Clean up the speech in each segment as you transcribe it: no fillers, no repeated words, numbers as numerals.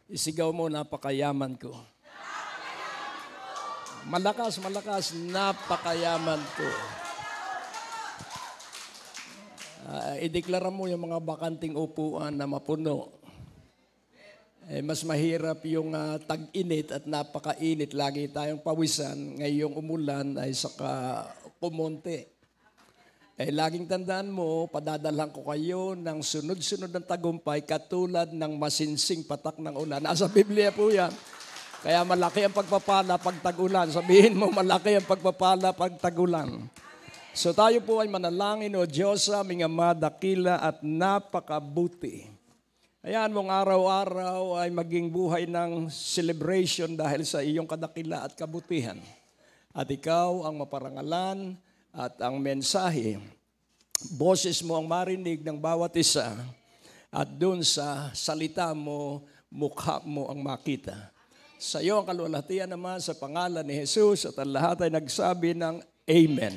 Isigaw mo, napakayaman ko. Malakas, malakas, napakayaman ko. Ideklara mo yung mga bakanting upuan na mapuno. Mas mahirap yung tag-init at napakainit. Lagi tayong pawisan. Ngayong umulan ay saka kumonti. Laging tandaan mo, padadalhan ko kayo ng sunod-sunod ng tagumpay katulad ng masinsing patak ng ulan. Nasa Biblia po yan. Kaya malaki ang pagpapala pag tag-ulan. Sabihin mo, malaki ang pagpapala pag tag-ulan. So tayo po ay manalangin, O Diyos, aming Ama, dakila at napakabuti. Ayan mong araw-araw ay maging buhay ng celebration dahil sa iyong kadakila at kabutihan. At ikaw ang maparangalan at ang mensahe. Boses mo ang marinig ng bawat isa at doon sa salita mo, mukha mo ang makita. Sa iyo ang kaluwalhatian naman sa pangalan ni Jesus at ang lahat ay nagsabi ng Amen.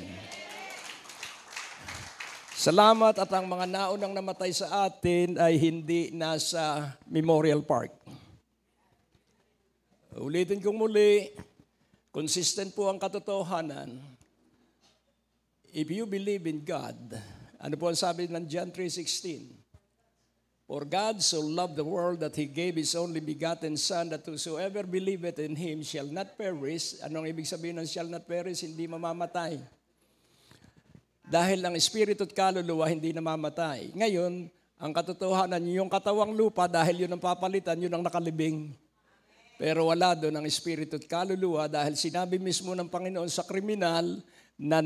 Salamat at ang mga naunang namatay sa atin ay hindi nasa Memorial Park. Ulitin kong muli, consistent po ang katotohanan. If you believe in God, ano po ang sabi ng John 3:16? For God so loved the world that He gave His only begotten Son, that whosoever believeth in Him shall not perish. Anong ibig sabihin ng shall not perish? Hindi mamamatay. Dahil ang espiritu at kaluluwa hindi namamatay. Ngayon, ang katotohanan, yung katawang lupa, dahil yun ang papalitan, yun ang nakalibing. Pero wala doon ang espiritu at kaluluwa dahil sinabi mismo ng Panginoon sa kriminal na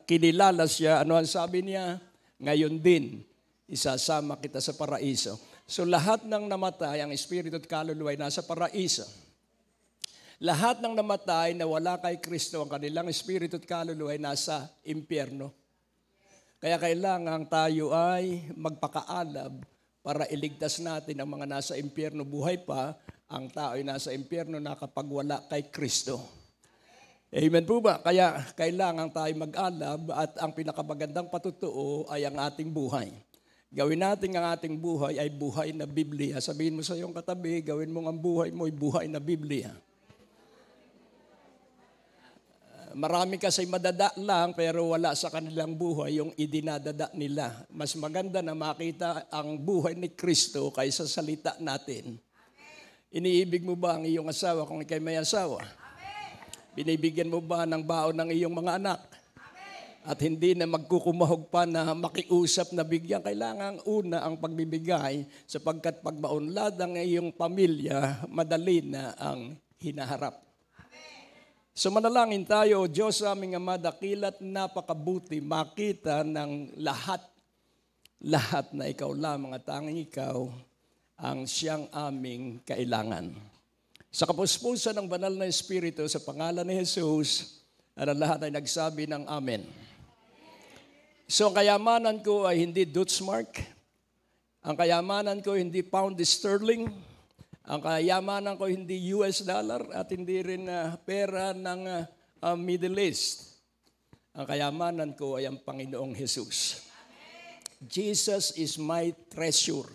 kinilala siya, ano ang sabi niya? Ngayon din, isasama kita sa paraiso. So lahat ng namatay, ang espiritu at kaluluwa ay nasa paraiso. Lahat ng namatay na wala kay Kristo, ang kanilang espiritu at kaluluwa ay nasa impyerno. Kaya kailangan tayo ay magpakaalab para iligtas natin ang mga nasa impyerno buhay pa, ang tao ay nasa impyerno na kapag wala kay Kristo. Amen po ba? Kaya kailangan tayo mag-alab at ang pinakamagandang patutuo ay ang ating buhay. Gawin natin ang ating buhay ay buhay na Biblia. Sabihin mo sa iyong katabi, gawin mo ang buhay mo ay buhay na Biblia. Marami kasi madada lang pero wala sa kanilang buhay yung idinadada nila. Mas maganda na makita ang buhay ni Kristo kaysa salita natin. Iniibig mo ba ang iyong asawa kung ikay may asawa? Binibigyan mo ba ng baon ng iyong mga anak? At hindi na magkukumahog pa na makiusap na bigyan. Kailangan una ang pagbibigay sapagkat pag maunlad ang iyong pamilya, madali na ang hinaharap. So manalangin tayo, O Diyos aming Ama, dakila't napakabuti, makita ng lahat na ikaw lamang at tanging ikaw ang siyang aming kailangan. Sa kapuspusan ng banal na Espiritu, sa pangalan ni Jesus, at ang lahat ay nagsabi ng Amen. So ang kayamanan ko ay hindi Deutschmark, ang kayamanan ko hindi pound sterling, ang kayamanan ko hindi US dollar at hindi rin pera ng Middle East. Ang kayamanan ko ay ang Panginoong Jesus. Jesus is my treasure.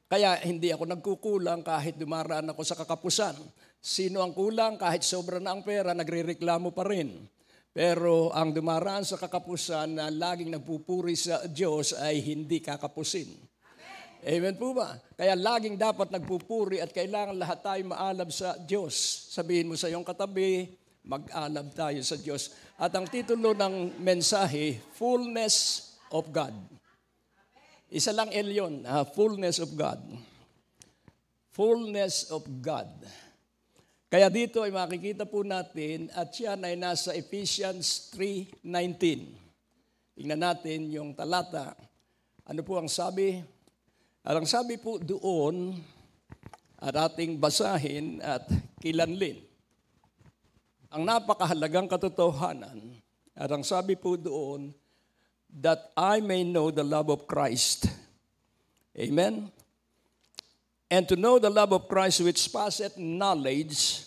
Kaya hindi ako nagkukulang kahit dumaraan ako sa kakapusan. Sino ang kulang? Kahit sobra na ang pera, nagrereklamo pa rin. Pero ang dumaraan sa kakapusan na laging nagpupuri sa Diyos ay hindi kakapusin. Amen po ba? Kaya laging dapat nagpupuri at kailangan lahat tayo maalab sa Diyos. Sabihin mo sa iyong katabi, mag-alab tayo sa Diyos. At ang titulo ng mensahe, Fullness of God. Isa lang yun, fullness of God. Fullness of God. Kaya dito ay makikita po natin at yan ay nasa Ephesians 3:19. Tingnan natin yung talata. Ano po ang sabi? At ang sabi po doon at ating basahin at kilanlin. Ang napakahalagang katotohanan at ang sabi po doon, that I may know the love of Christ. Amen? And to know the love of Christ which passeth knowledge,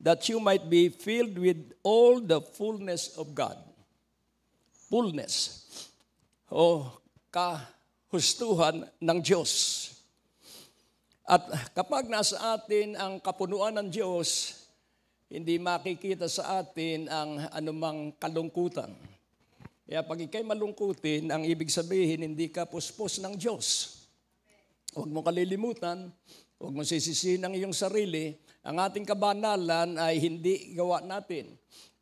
that you might be filled with all the fullness of God. Fullness. O kahustuhan ng Diyos. At kapag nasa atin ang kapunuan ng Diyos, hindi makikita sa atin ang anumang kalungkutan. Kaya pag ikay malungkutin, ang ibig sabihin, hindi ka puspos ng Diyos. Huwag mo kalilimutan, huwag mo sisisihin ang iyong sarili. Ang ating kabanalan ay hindi gawa natin.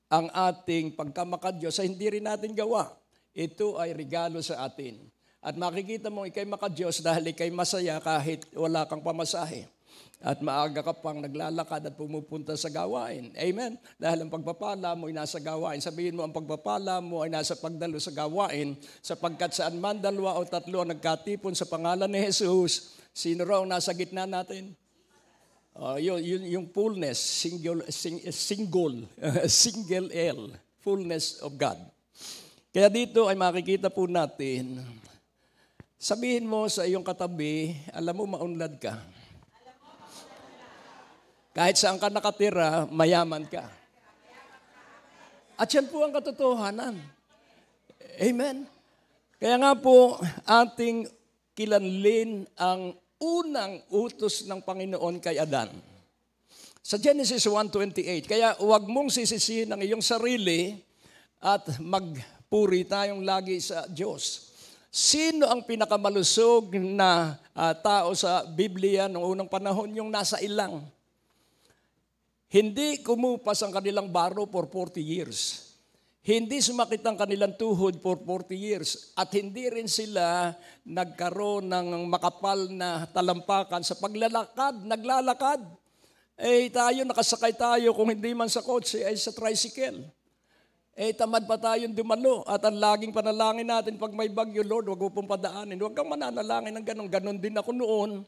Ang ating pagkamakadiyos ay hindi rin natin gawa. Ito ay regalo sa atin. At makikita mo ikay makadiyos dahil ikay masaya kahit wala kang pamasahe. At maaga ka pang naglalakad at pumupunta sa gawain. Amen? Dahil ang pagpapala mo ay nasa gawain. Sabihin mo, ang pagpapala mo ay nasa pagdalo sa gawain, sapagkat saan man 2 o 3 ang nagkatipon sa pangalan ni Jesus, sino raw nasa gitna natin? Yung fullness, single L, fullness of God. Kaya dito ay makikita po natin, sabihin mo sa iyong katabi, alam mo maunlad ka. Kahit saan ka nakatira, mayaman ka. At yan po ang katotohanan. Amen? Kaya nga po, ating kilanlin ang unang utos ng Panginoon kay Adan. Sa Genesis 1:28, kaya huwag mong sisisihin ang iyong sarili at magpuri tayong lagi sa Diyos. Sino ang pinakamalusog na tao sa Biblia noong unang panahon? Yung nasa ilang. Hindi kumupas ang kanilang baro for 40 years. Hindi sumakit ang kanilang tuhod for 40 years. At hindi rin sila nagkaroon ng makapal na talampakan sa paglalakad, naglalakad. Tayo, nakasakay tayo, kung hindi man sa kotse, ay sa tricycle. Tamad pa tayong dumalo. At ang laging panalangin natin, pag may bagyo, Lord, wag mo pong padaanin. Huwag kang mananalangin ng ganon. Ganon din ako noon.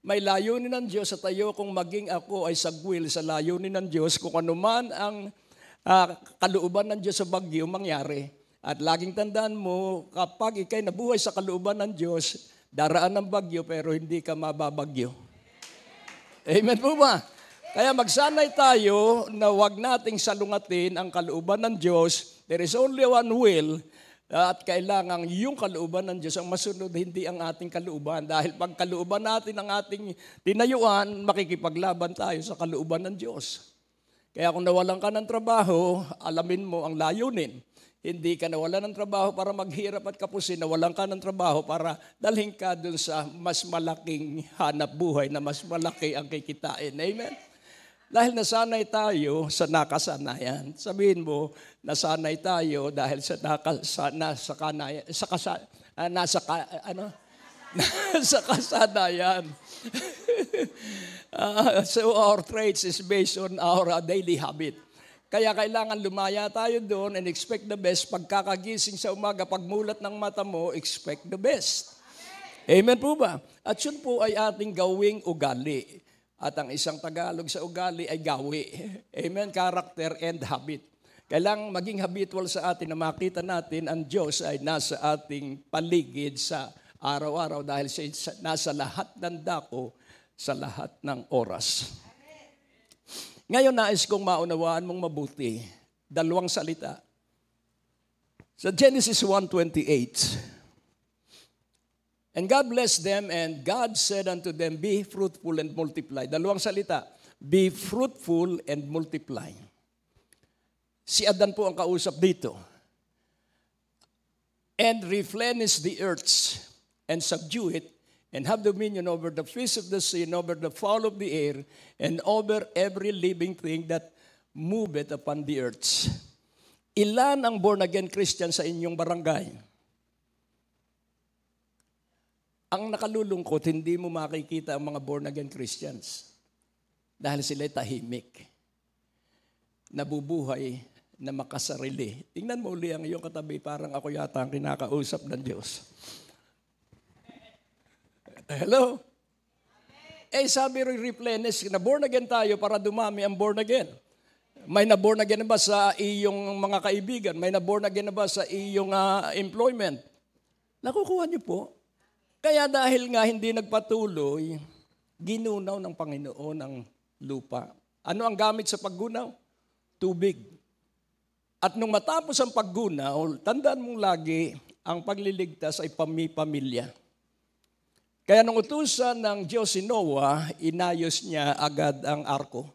May layunin ng Diyos at ayokong maging ako ay sagwil sa layunin ng Diyos kung ano man ang kalooban ng Diyos sa bagyo mangyari. At laging tandaan mo, kapag ikay nabuhay sa kalooban ng Diyos, daraan ng bagyo pero hindi ka mababagyo. Amen po ba? Kaya magsanay tayo na wag nating salungatin ang kalooban ng Diyos. There is only one will. At kailangan yung kalooban ng Diyos ang masunod, hindi ang ating kalooban. Dahil pag kalooban natin ang ating tinayuan, makikipaglaban tayo sa kalooban ng Diyos. Kaya kung nawalan ka ng trabaho, alamin mo ang layunin. Hindi ka nawalan ng trabaho para maghirap at kapusin, nawalan ka ng trabaho para dalhin ka dun sa mas malaking hanap buhay na mas malaki ang kikitain. Amen? Dahil nasanay tayo sa nakasanayan. Sabihin mo, nasanay tayo dahil sa kasanayan. So our traits is based on our daily habit. Kaya kailangan lumaya tayo doon and expect the best. Pagkakagising sa umaga, pagmulat ng mata mo, expect the best. Amen po ba? At yun po ay ating gawing ugali. At ang isang Tagalog sa ugali ay gawi. Amen? Character and habit. Kailangang maging habitual sa atin na makita natin ang Diyos ay nasa ating paligid sa araw-araw dahil siya nasa lahat ng dako, sa lahat ng oras. Ngayon nais kong maunawaan mong mabuti. 2 salita. Sa Genesis 1:28, and God blessed them, and God said unto them, be fruitful and multiply. 2 salita, be fruitful and multiply. Si Adan po ang kausap dito. And replenish the earth, and subdue it, and have dominion over the fish of the sea, and over the fowl of the air, and over every living thing that moveth upon the earth. Ilan ang born-again Christian sa inyong barangay? Ang nakalulungkot, hindi mo makikita ang mga born-again Christians dahil sila'y tahimik, nabubuhay na makasarili. Tingnan mo uli ang iyong katabi, parang ako yata ang kinakausap ng Diyos. Hello? Sabi rin replenish, na born again tayo para dumami ang born again. May na born again na ba sa iyong mga kaibigan? May na born again na ba sa iyong employment? Nakukuha niyo po. Kaya dahil nga hindi nagpatuloy, ginunaw ng Panginoon ang lupa. Ano ang gamit sa paggunaw? Tubig. At nung matapos ang paggunaw, tandaan mong lagi, ang pagliligtas ay pamilya. Kaya nung utusan ng Diyos si Noah, inayos niya agad ang arko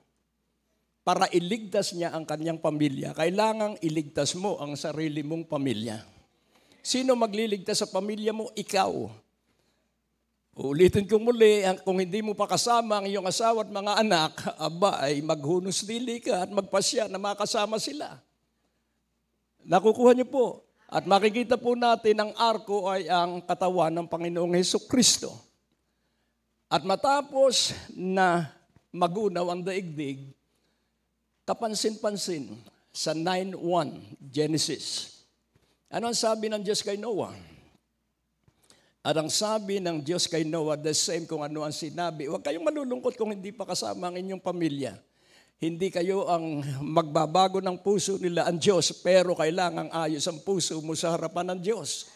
para iligtas niya ang kanyang pamilya. Kailangang iligtas mo ang sarili mong pamilya. Sino magliligtas sa pamilya mo? Ikaw. Ulitin ko muli, kung hindi mo pa kasama ang iyong asawa at mga anak, ay maghunos dili ka at magpasya na makasama sila. Nakukuha niyo po. At makikita po natin ang arko ay ang katawan ng Panginoong Hesukristo. At matapos na magunaw ang daigdig, kapansin-pansin sa 9:1 Genesis. Ano ang sabi ng Diyos kay Noah? At ang sabi ng Diyos kay Noah, the same kung ano ang sinabi. Huwag kayong malulungkot kung hindi pa kasama ang inyong pamilya. Hindi kayo ang magbabago ng puso nila ang Diyos, pero kailangang ayos ang puso mo sa harapan ng Diyos.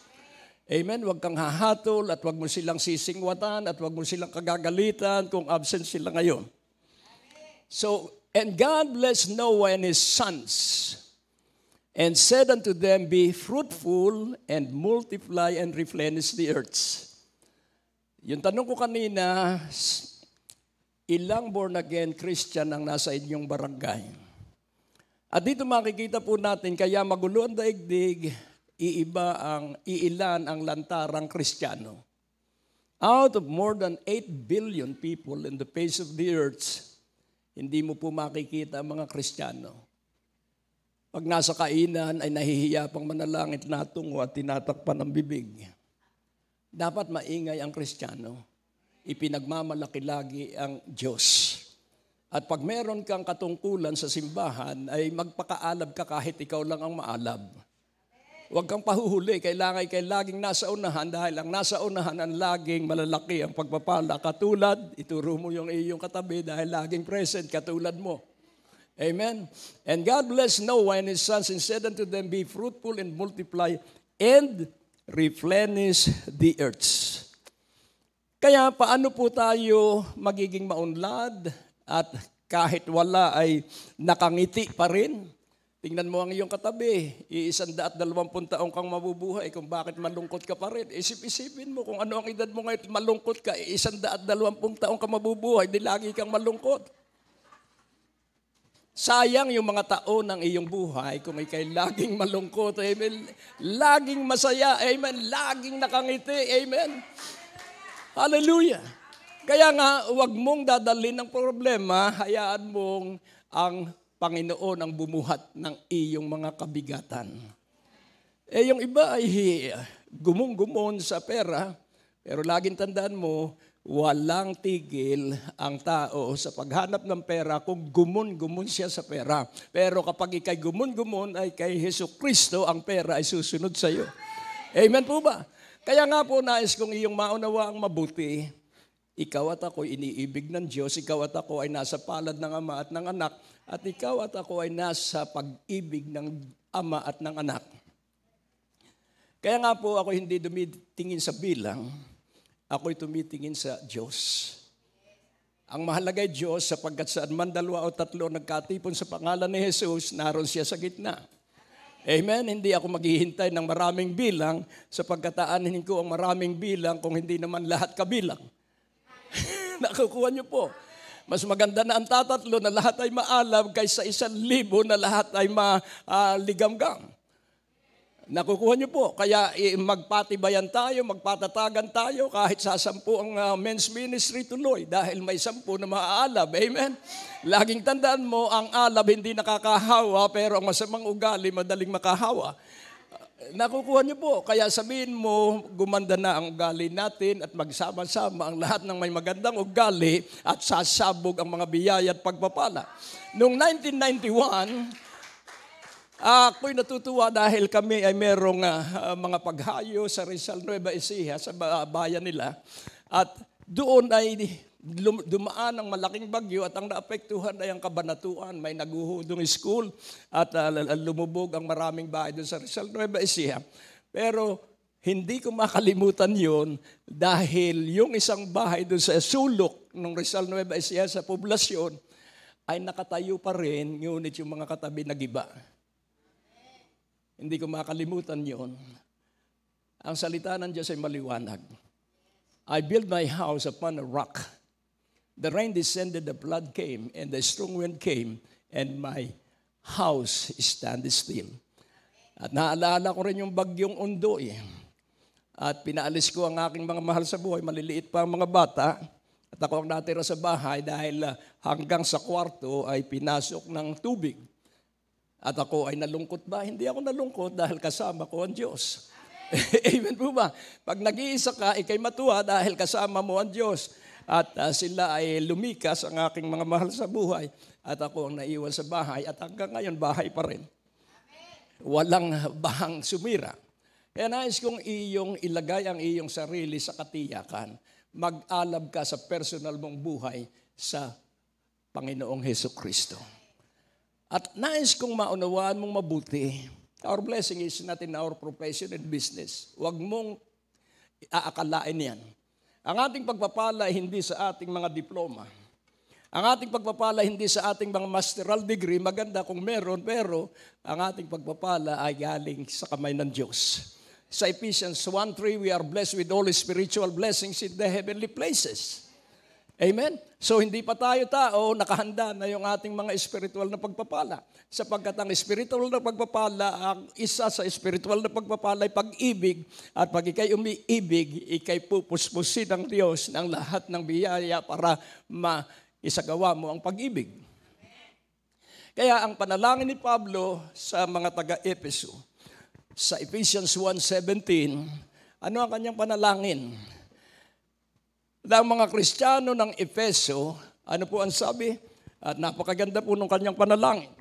Amen? Huwag kang hahatol at huwag mo silang sisingwatan at huwag mo silang kagagalitan kung absent sila ngayon. So, and God blessed Noah and his sons and said unto them, be fruitful and multiply and replenish the earth. Yung tanong ko kanina, ilang born-again Christian ang nasa inyong barangay? At dito makikita po natin, kaya magulo ang daigdig, iilan ang lantarang Kristiyano. Out of more than 8 billion people in the face of the earth, hindi mo po makikita ang mga Kristiyano. Pag nasa kainan ay nahihiya pang manalangit na tungo at tinatakpan ng bibig. Dapat maingay ang Kristiyano. Ipinagmamalaki lagi ang Diyos. At pag meron kang katungkulan sa simbahan, ay magpakaalab ka kahit ikaw lang ang maalab. Huwag kang pahuhuli, kailangan kay laging nasa unahan dahil ang nasa unahan ang laging malalaki ang pagpapala. Katulad, ituro mo yung iyong katabi dahil laging present katulad mo. Amen? And God blessed Noah and his sons and said unto them, be fruitful and multiply and replenish the earth. Kaya paano po tayo magiging maunlad at kahit wala ay nakangiti pa rin? Tingnan mo ang iyong katabi, 120 taong kang mabubuhay kung bakit malungkot ka pa rin. Isip-isipin mo kung ano ang edad mo ngayon, malungkot ka, 120 taong ka mabubuhay, di lagi kang malungkot. Sayang yung mga taon ng iyong buhay kung ikay laging malungkot, amen. Laging masaya, amen. Laging nakangiti, amen. Hallelujah. Kaya nga, huwag mong dadalhin ng problema, hayaan mong ang Panginoon ang bumuhat ng iyong mga kabigatan. Yung iba ay gumon-gumon sa pera, pero laging tandaan mo, walang tigil ang tao sa paghanap ng pera kung gumon-gumon siya sa pera. Pero kapag ikay gumon-gumon ay kay Hesukristo, ang pera ay susunod sa iyo. Amen po ba? Kaya nga po nais kong iyong maunawa ang mabuti, ikaw at ako iniibig ng Diyos, ikaw at ako ay nasa palad ng Ama at ng Anak, at ikaw at ako ay nasa pag-ibig ng Ama at ng Anak. Kaya nga po ako hindi tumitingin sa bilang, ako'y tumitingin sa Diyos. Ang mahalaga ay Diyos sapagkat saan man 2 o 3 nagkatipon sa pangalan ni Jesus, naroon siya sa gitna. Amen? Hindi ako maghihintay ng maraming bilang sapagkat aanhin ko ang maraming bilang kung hindi naman lahat kabilang. Nakukuha niyo po. Mas maganda na ang tatatlo na lahat ay maalab kaysa 1,000 na lahat ay maligamgam. Nakukuha niyo po. Kaya magpatibayan tayo, magpatatagan tayo kahit sa 10 ang men's ministry tuloy dahil may 10 na maaalab. Amen? Laging tandaan mo, ang alab hindi nakakahawa pero ang masamang ugali madaling makahawa. Nakukuha niyo po. Kaya sabihin mo, gumanda na ang ugali natin at magsama-sama ang lahat ng may magandang ugali at sasabog ang mga biyaya at pagpapala. Noong 1991, ako'y natutuwa dahil kami ay merong mga paghayo sa Rizal Nueva Ecija, sa bayan nila. At doon ay dumaan ang malaking bagyo at ang naapektuhan ay ang Kabanatuan. May naguhudong school at lumubog ang maraming bahay doon sa Rizal Nueva Ecija. Pero hindi ko makalimutan yon dahil yung isang bahay doon sa sulok ng Rizal Nueva Ecija sa poblasyon ay nakatayo pa rin, ngunit yung mga katabi nagiba. Hindi ko makalimutan yon. Ang salita ng Diyos ay maliwanag. I built my house upon a rock. The rain descended, the flood came, and the strong wind came, and my house stand still. At naalala ko rin yung bagyong Ondoy. At pinaalis ko ang aking mga mahal sa buhay, maliliit pa ang mga bata. At ako ang natira sa bahay dahil hanggang sa kwarto ay pinasok ng tubig. At ako ay nalungkot ba? Hindi ako nalungkot dahil kasama ko ang Diyos. Amen po ba? Pag nag-iisa ka, ikay matuwa dahil kasama mo ang Diyos. At sila ay lumikas ang aking mga mahal sa buhay. At ako ang naiwan sa bahay. At hanggang ngayon, bahay pa rin. Walang bahang sumira. Kaya nais kong iyong ilagay ang iyong sarili sa katiyakan. Mag-alab ka sa personal mong buhay sa Panginoong Hesukristo. At nais kong maunawaan mong mabuti. Our blessing is not in our profession and business. Huwag mong aakalain yan. Ang ating pagpapala hindi sa ating mga diploma. Ang ating pagpapala hindi sa ating mga masteral degree. Maganda kung meron, pero ang ating pagpapala ay galing sa kamay ng Diyos. Sa Ephesians 1:3, we are blessed with all spiritual blessings in the heavenly places. Amen? So hindi pa tayo tao, nakahanda na yung ating mga spiritual na pagpapala. Sapagkat ang spiritual na pagpapala, ang isa sa spiritual na pagpapala ay pag-ibig. At pag ikay umiibig, ikay pupuspusin ng Diyos ng lahat ng biyaya para maisagawa mo ang pag-ibig. Kaya ang panalangin ni Pablo sa mga taga-Efeso, sa Ephesians 1:17, ano ang kanyang panalangin? Ang mga Kristiyano ng Efeso, ano po ang sabi? At napakaganda po ng kanyang panalangin.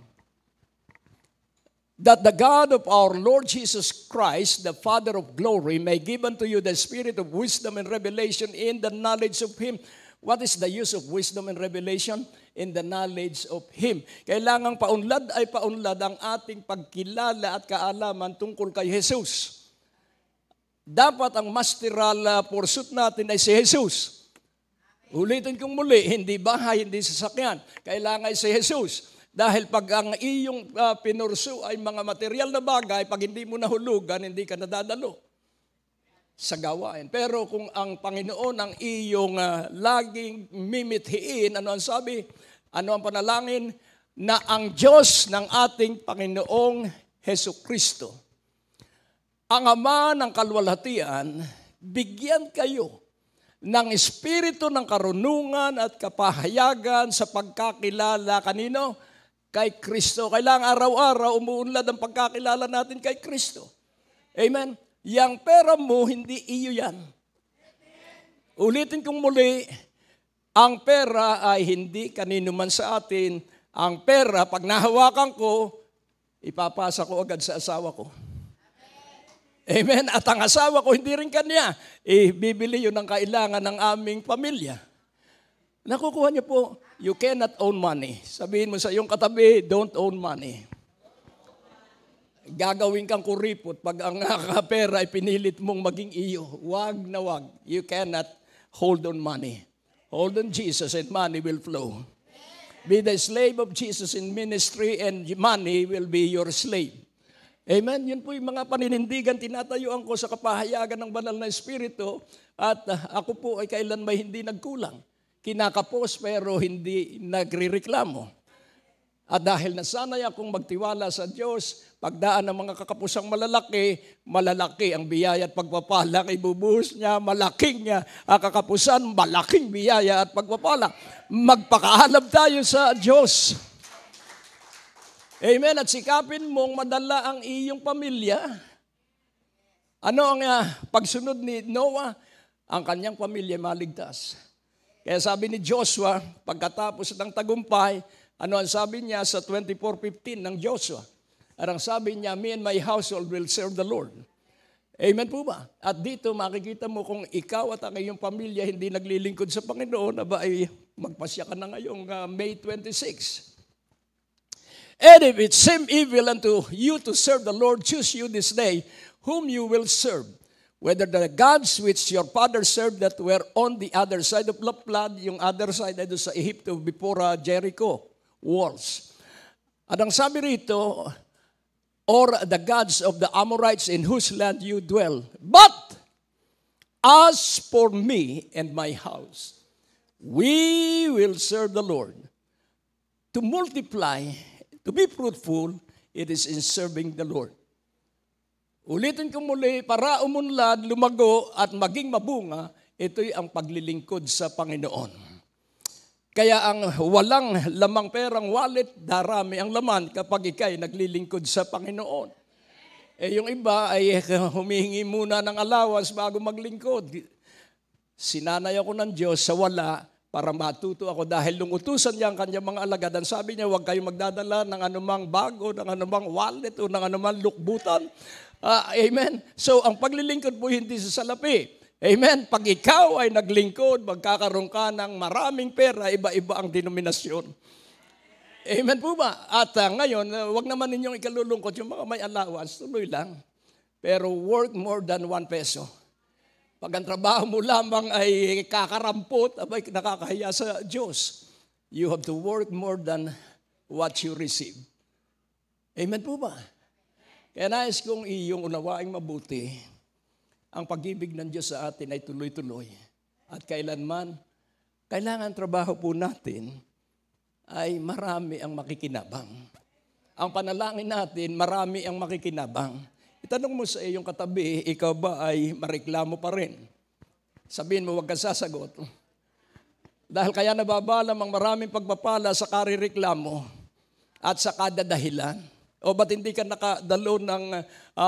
That the God of our Lord Jesus Christ, the Father of glory, may give unto you the spirit of wisdom and revelation in the knowledge of Him. What is the use of wisdom and revelation? In the knowledge of Him. Kailangang paunlad ay paunlad ang ating pagkilala at kaalaman tungkol kay Jesus. Dapat ang masteral pursuit natin ay si Jesus. Ulitin kong muli, hindi bahay, hindi sasakyan. Kailangan ay si Jesus. Dahil pag ang iyong pinursu ay mga material na bagay, pag hindi mo nahulugan, hindi ka nadadalo sa gawain. Pero kung ang Panginoon ang iyong laging mimithiin, ano ang sabi? Ano ang panalangin? Na ang Diyos ng ating Panginoong Hesukristo, ang Ama ng kalwalhatian, bigyan kayo ng espiritu ng karunungan at kapahayagan sa pagkakilala kanino? Kay Kristo. Kailangan araw-araw umuunlad ang pagkakilala natin kay Kristo. Amen? Yang pera mo, hindi iyo yan. Ulitin kong muli, ang pera ay hindi kanino man sa atin. Ang pera, pag nahawakan ko, ipapasa ko agad sa asawa ko. Amen? At ang asawa ko, hindi rin kanya. Bibili yun ang kailangan ng aming pamilya. Nakukuha niyo po, you cannot own money. Sabihin mo sa iyong katabi, don't own money. Gagawin kang kuripot pag ang pera ay pinilit mong maging iyo. Wag na wag. You cannot hold on money. Hold on Jesus and money will flow. Be the slave of Jesus in ministry and money will be your slave. Amen? Yun po yung mga paninindigan tinatayuan ko sa kapahayagan ng banal na Espiritu at ako po ay kailan may hindi nagkulang. Kinakapos pero hindi nagrireklamo. At dahil nasanay akong magtiwala sa Diyos, pagdaan ng mga kakapusang malalaki, malalaki ang biyaya at pagpapala. Ibubuhos niya, malaking niya ang kakapusan, malaking biyaya at pagpapala. Magpakaalam tayo sa Diyos. Amen. At sikapin mong madala ang iyong pamilya. Ano ang pagsunod ni Noah? Ang kanyang pamilya maligtas. Kaya sabi ni Joshua, pagkatapos ng tagumpay, ano ang sabi niya sa 24:15 ng Joshua? Ang sabi niya, me and my household will serve the Lord. Amen po ba? At dito makikita mo kung ikaw at ang iyong pamilya hindi naglilingkod sa Panginoon, aba ay magpasya ka na ngayong May 26. And if it seem evil unto you to serve the Lord, choose you this day whom you will serve. Whether the gods which your father served that were on the other side of the flood, yung other side ay doon sa Egypto before Jericho walls. At ang sabi rito, or the gods of the Amorites in whose land you dwell. But As for me and my house, we will serve the Lord. To multiply, to be fruitful, it is in serving the Lord. Ulitin ko muli, para umunlad, lumago at maging mabunga, ito'y ang paglilingkod sa Panginoon. Kaya ang walang lamang perang wallet, darami ang laman kapag ikay naglilingkod sa Panginoon. Yung iba ay humihingi muna ng allowance bago maglingkod. Sinanay ako ng Diyos sa wala para matuto ako dahil nung utusan niya ang kanyang mga alagad, ang sabi niya, huwag kayong magdadala ng anumang bago, ng anumang wallet o ng anumang lukbutan. Amen. So ang paglilingkod po hindi sa salapi. Amen. Pag ikaw ay naglingkod, magkakaroon ka ng maraming pera, iba-iba ang denominasyon. Amen po ba? At ngayon, wag naman ninyong ikalulungkot yung mga may allowance, tuloy lang. Pero work more than 1 peso. Pag ang trabaho mo lamang ay kakarampot, abay nakakahiya sa Diyos. You have to work more than what you receive. Amen po ba? Kaya nais kong iyong unawaing mabuti, ang pag-ibig ng Diyos sa atin ay tuloy-tuloy. At kailanman, kailangan trabaho po natin ay marami ang makikinabang. Ang panalangin natin, marami ang makikinabang. Itanong mo sa iyong katabi, ikaw ba ay mareklamo pa rin? Sabihin mo, huwag kang sasagot. Dahil kaya nababalam ang maraming pagpapala sa karireklamo at sa kadadahilan. O ba't hindi ka nakadalo ng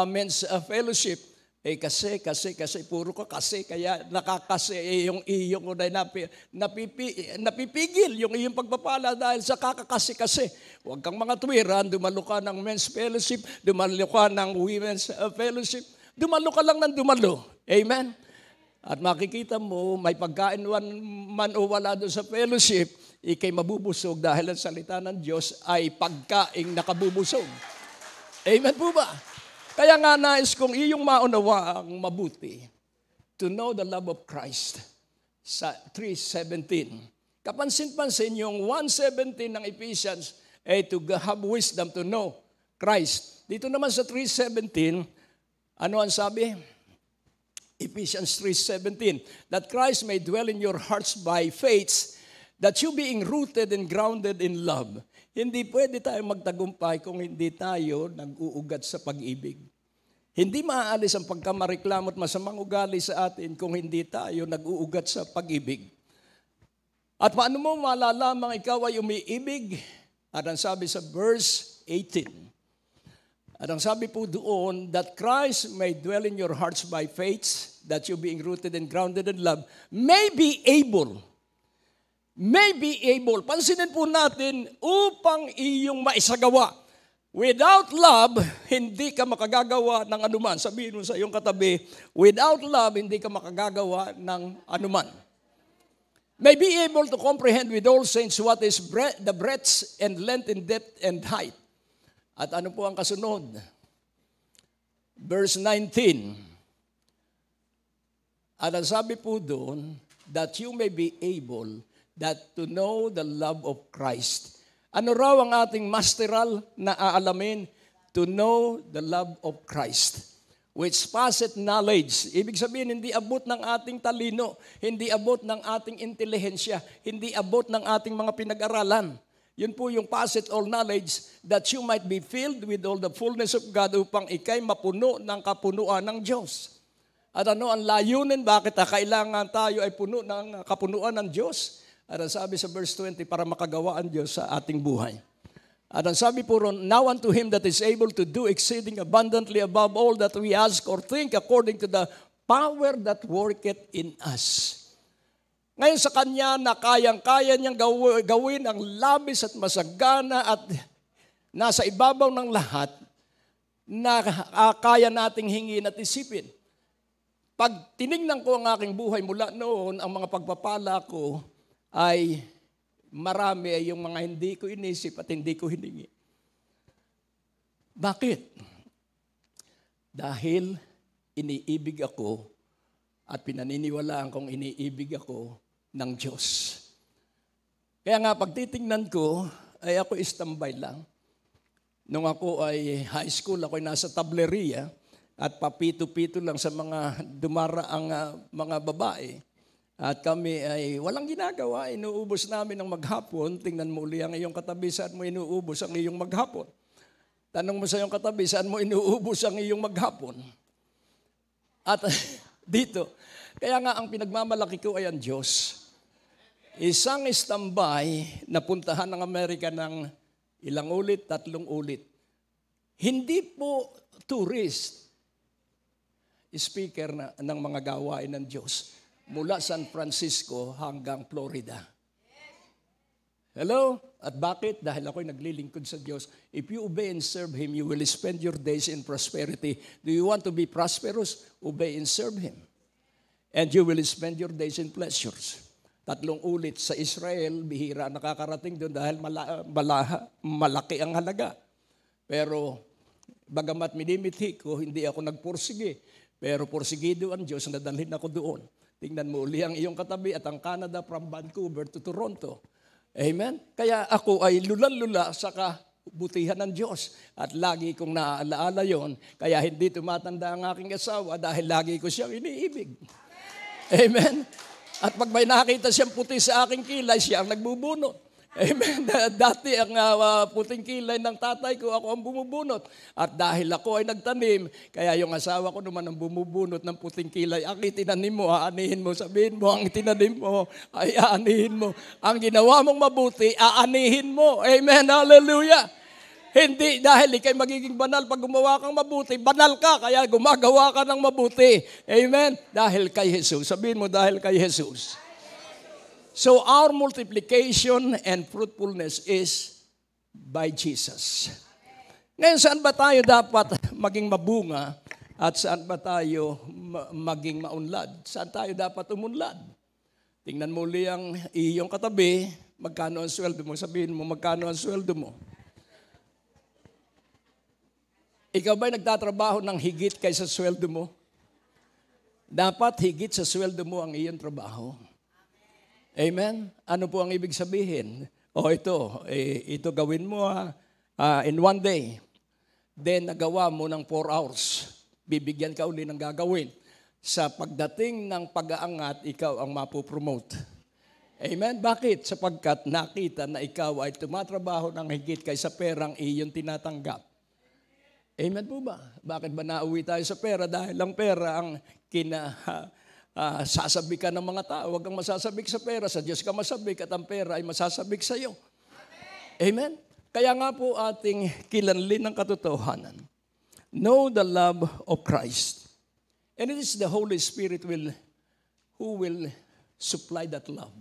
men's fellowship? Kasi, puro ka kasi, kaya nakakasi yung iyong unay napipigil yung iyong pagpapala dahil sa kakakasi-kasi. Huwag kang mga tuwiran, dumalo ka ng men's fellowship, dumalo ka ng women's fellowship, dumalo ka lang ng dumalo. Amen? At makikita mo, may pagkain man o wala doon sa fellowship, ikay mabubusog dahil ang salita ng Diyos ay pagkaing nakabubusog. Amen po ba? Kaya nga nais kong iyong maunawa ang mabuti. To know the love of Christ. Sa 3:17. Kapansin-pansin yung 1:17 ng Ephesians ay to have wisdom to know Christ. Dito naman sa 3:17, ano ang sabi? Ephesians 3:17. That Christ may dwell in your hearts by faith, that you being rooted and grounded in love. Hindi pwede tayo magtagumpay kung hindi tayo nag-uugat sa pag-ibig. Hindi maaalis ang pagkamareklamo at masamang ugali sa atin kung hindi tayo nag-uugat sa pag-ibig. At paano mo malalamang ikaw ay umiibig? At ang sabi sa verse 18. At ang sabi po doon, that Christ may dwell in your hearts by faith, that you being rooted and grounded in love, may be able, pansinin po natin, upang iyong maisagawa. Without love, hindi ka makagagawa ng anuman. Sabihin mo sa iyong katabi, without love, hindi ka makagagawa ng anuman. May be able to comprehend with all saints what is the breadth and length and depth and height. At ano po ang kasunod? Verse 19. At ang sabi po doon, that you may be able that to know the love of Christ. Ano raw ang ating masteral na aalamin? To know the love of Christ, which passeth knowledge. Ibig sabihin, hindi abot ng ating talino, hindi abot ng ating intelihensya, hindi abot ng ating mga pinag-aralan. Yun po yung passeth all knowledge, that you might be filled with all the fullness of God upang ikay mapuno ng kapunuan ng Diyos. At ano ang layunin? Bakit kailangan tayo ay puno ng kapunuan ng Diyos? At ang sabi sa verse 20, para makagawa ang Diyos sa ating buhay. At ang sabi po ron, now unto Him that is able to do exceeding abundantly above all that we ask or think according to the power that worketh in us. Ngayon sa Kanya na kayang-kaya niyang gawin ang labis at masagana at nasa ibabaw ng lahat na kaya nating hingin at isipin. Pag tinignan ko ang aking buhay mula noon, ang mga pagpapala ko ay marami ay yung mga hindi ko inisip at hindi ko hiningi. Bakit? Dahil iniibig ako at pinaniniwalaan kong iniibig ako ng Diyos. Kaya nga pagtitingnan ko, ay ako istambay lang. Nung ako ay high school, ako ay nasa tableria. at papito-pito lang sa mga dumaraang mga babae. At kami ay walang ginagawa, inuubos namin ang maghapon. Tingnan mo uli ang iyong katabi, saan mo inuubos ang iyong maghapon? Tanong mo sa iyong katabi, saan mo inuubos ang iyong maghapon? At dito, kaya nga ang pinagmamalaki ko ay ang Diyos. Isang standby na puntahan ng Amerika ng ilang ulit, 3 ulit. Hindi po tourist, speaker ng mga gawain ng Diyos mula San Francisco hanggang Florida. Hello? At bakit? Dahil ako'y naglilingkod sa Diyos. If you obey and serve Him, you will spend your days in prosperity. Do you want to be prosperous? Obey and serve Him. And you will spend your days in pleasures. 3 ulit sa Israel, bihira nakakarating doon dahil malaki ang halaga. Pero bagamat minimithi ko, hindi ako nagpursige. Pero porsigido ang Diyos na dalhin ako doon. Tingnan mo uli ang iyong katabi at ang Canada from Vancouver to Toronto. Amen? Kaya ako ay lulan-lula sa kabutihan ng Diyos. At lagi kong naaalaala yon. Kaya hindi tumatanda ang aking asawa dahil lagi ko siyang iniibig. Amen? At pag may nakita siyang puti sa aking kilay, siya ang nagbubunot. Amen. Dati ang puting kilay ng tatay ko, ako ang bumubunot. At dahil ako ay nagtanim, kaya yung asawa ko naman ang bumubunot ng puting kilay. Ang itinanim mo, aanihin mo. Sabihin mo, ang itinanim mo, ay aanihin mo. Ang ginawa mong mabuti, aanihin mo. Amen. Hallelujah. Hindi dahil ikay magiging banal pag gumawa kang mabuti. Banal ka, kaya gumagawa ka ng mabuti. Amen. Dahil kay Jesus. Sabihin mo, dahil kay Jesus. So our multiplication and fruitfulness is by Jesus. Ngayon, saan ba tayo dapat maging mabunga at saan ba tayo maging maunlad? Saan tayo dapat umunlad? Tingnan mo uli ang iyong katabi, magkano ang sweldo mo? Sabihin mo, magkano ang sweldo mo? Ikaw ba'y nagtatrabaho ng higit kaysa sweldo mo? Dapat higit sa sweldo mo ang iyong trabaho. Amen? Ano po ang ibig sabihin? Ito gawin mo in one day. Then nagawa mo ng 4 hours. Bibigyan ka uli ng gagawin. Sa pagdating ng pag-aangat, ikaw ang mapopromote. Amen? Bakit? Sapagkat nakita na ikaw ay tumatrabaho ng higit kaysa perang iyong tinatanggap. Amen po ba? Bakit ba nauwi tayo sa pera? Dahil ang pera ang sasabik ka ng mga tao. Huwag kang masasabik sa pera. Sa Diyos ka masabik at ang pera ay masasabik sa iyo. Amen? Kaya nga po ating kilanlin ng katotohanan. Know the love of Christ. And it is the Holy Spirit who will supply that love.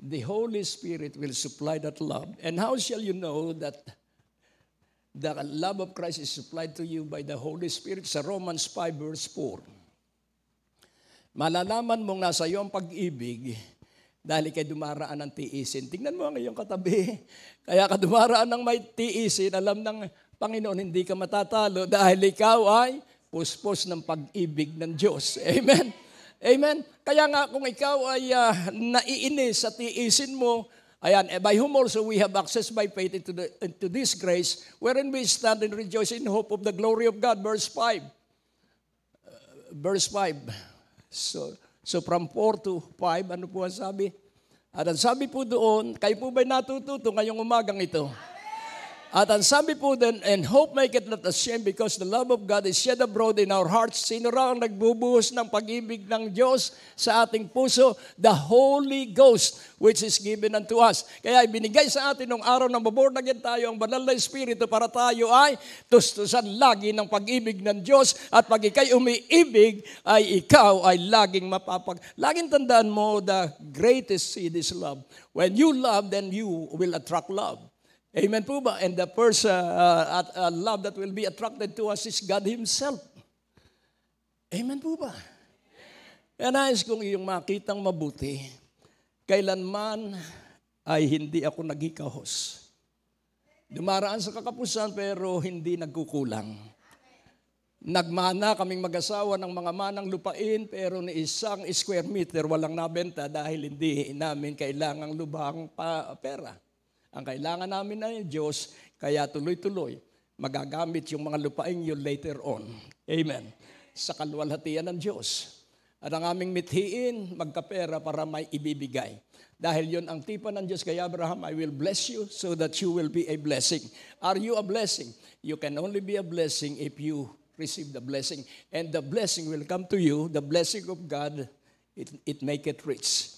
The Holy Spirit will supply that love. And how shall you know that the love of Christ is supplied to you by the Holy Spirit? Sa Romans 5 verse 4. Malalaman mong nasa iyo ang pag-ibig dahil ikay dumaraan ng tiisin. Tingnan mo ang iyong katabi. Kaya ka dumaraan ng may tiisin, alam ng Panginoon, hindi ka matatalo dahil ikaw ay puspos ng pag-ibig ng Diyos. Amen? Amen? Kaya nga kung ikaw ay naiinis sa tiisin mo, ayan, by whom also we have access by faith into this grace, wherein we stand and rejoice in hope of the glory of God. Verse 5. Verse 5. So from 4 to 5, ano po ang sabi? At ang sabi po doon, kayo po ba'y natututo ngayong umagang ito? At ang sabi po din, and hope make it not ashamed because the love of God is shed abroad in our hearts. Sino raw ang nagbubuhos ng pag-ibig ng Diyos sa ating puso? The Holy Ghost, which is given unto us. Kaya ibinigay sa atin nung araw na maborn again tayo ang banal na Espiritu para tayo ay tustusan lagi ng pag-ibig ng Diyos. At pag ikay umiibig, ay ikaw ay laging laging tandaan mo, the greatest seed is love. When you love, then you will attract love. Amen po ba? And the first love that will be attracted to us is God Himself. Amen po ba? Kaya nais kong iyong makitang mabuti, kailanman ay hindi ako naghikahos. Dumaraan sa kakapusan pero hindi nagkukulang. Nagmana kaming mag-asawa ng mga manang lupain pero ni isang square meter walang nabenta dahil hindi namin kailangang lubhang pera. Ang kailangan namin ay Diyos, kaya tuloy-tuloy. magagamit yung mga lupain yun later on. Amen. Sa kaluwalhatian ng Diyos. At ang aming mithiin, magkapera para may ibibigay. Dahil yun ang tipan ng Diyos kay Abraham, I will bless you so that you will be a blessing. Are you a blessing? You can only be a blessing if you receive the blessing. And the blessing will come to you, the blessing of God, it make it rich.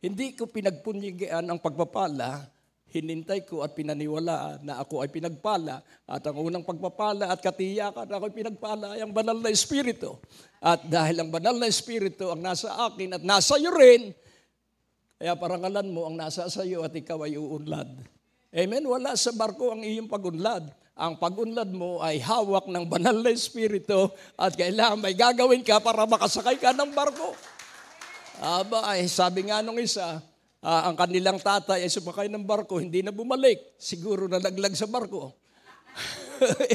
Hindi ko pinagpunyigaan ang pagpapala, hinintay ko at pinaniwalaan na ako ay pinagpala at ang unang pagpapala at katiyakan ako ay pinagpala ay ang banal na Espiritu. At dahil ang banal na Espiritu ang nasa akin at nasa iyo rin, kaya parangalan mo ang nasa sa iyo at ikaw ay uunlad. Amen? Wala sa barko ang iyong pagunlad. Ang pagunlad mo ay hawak ng banal na Espiritu at kailangan may gagawin ka para makasakay ka ng barko. Sabi nga nung isa, ang kanilang tatay ay sumakay ng barko, hindi na bumalik. Siguro nalaglag sa barko.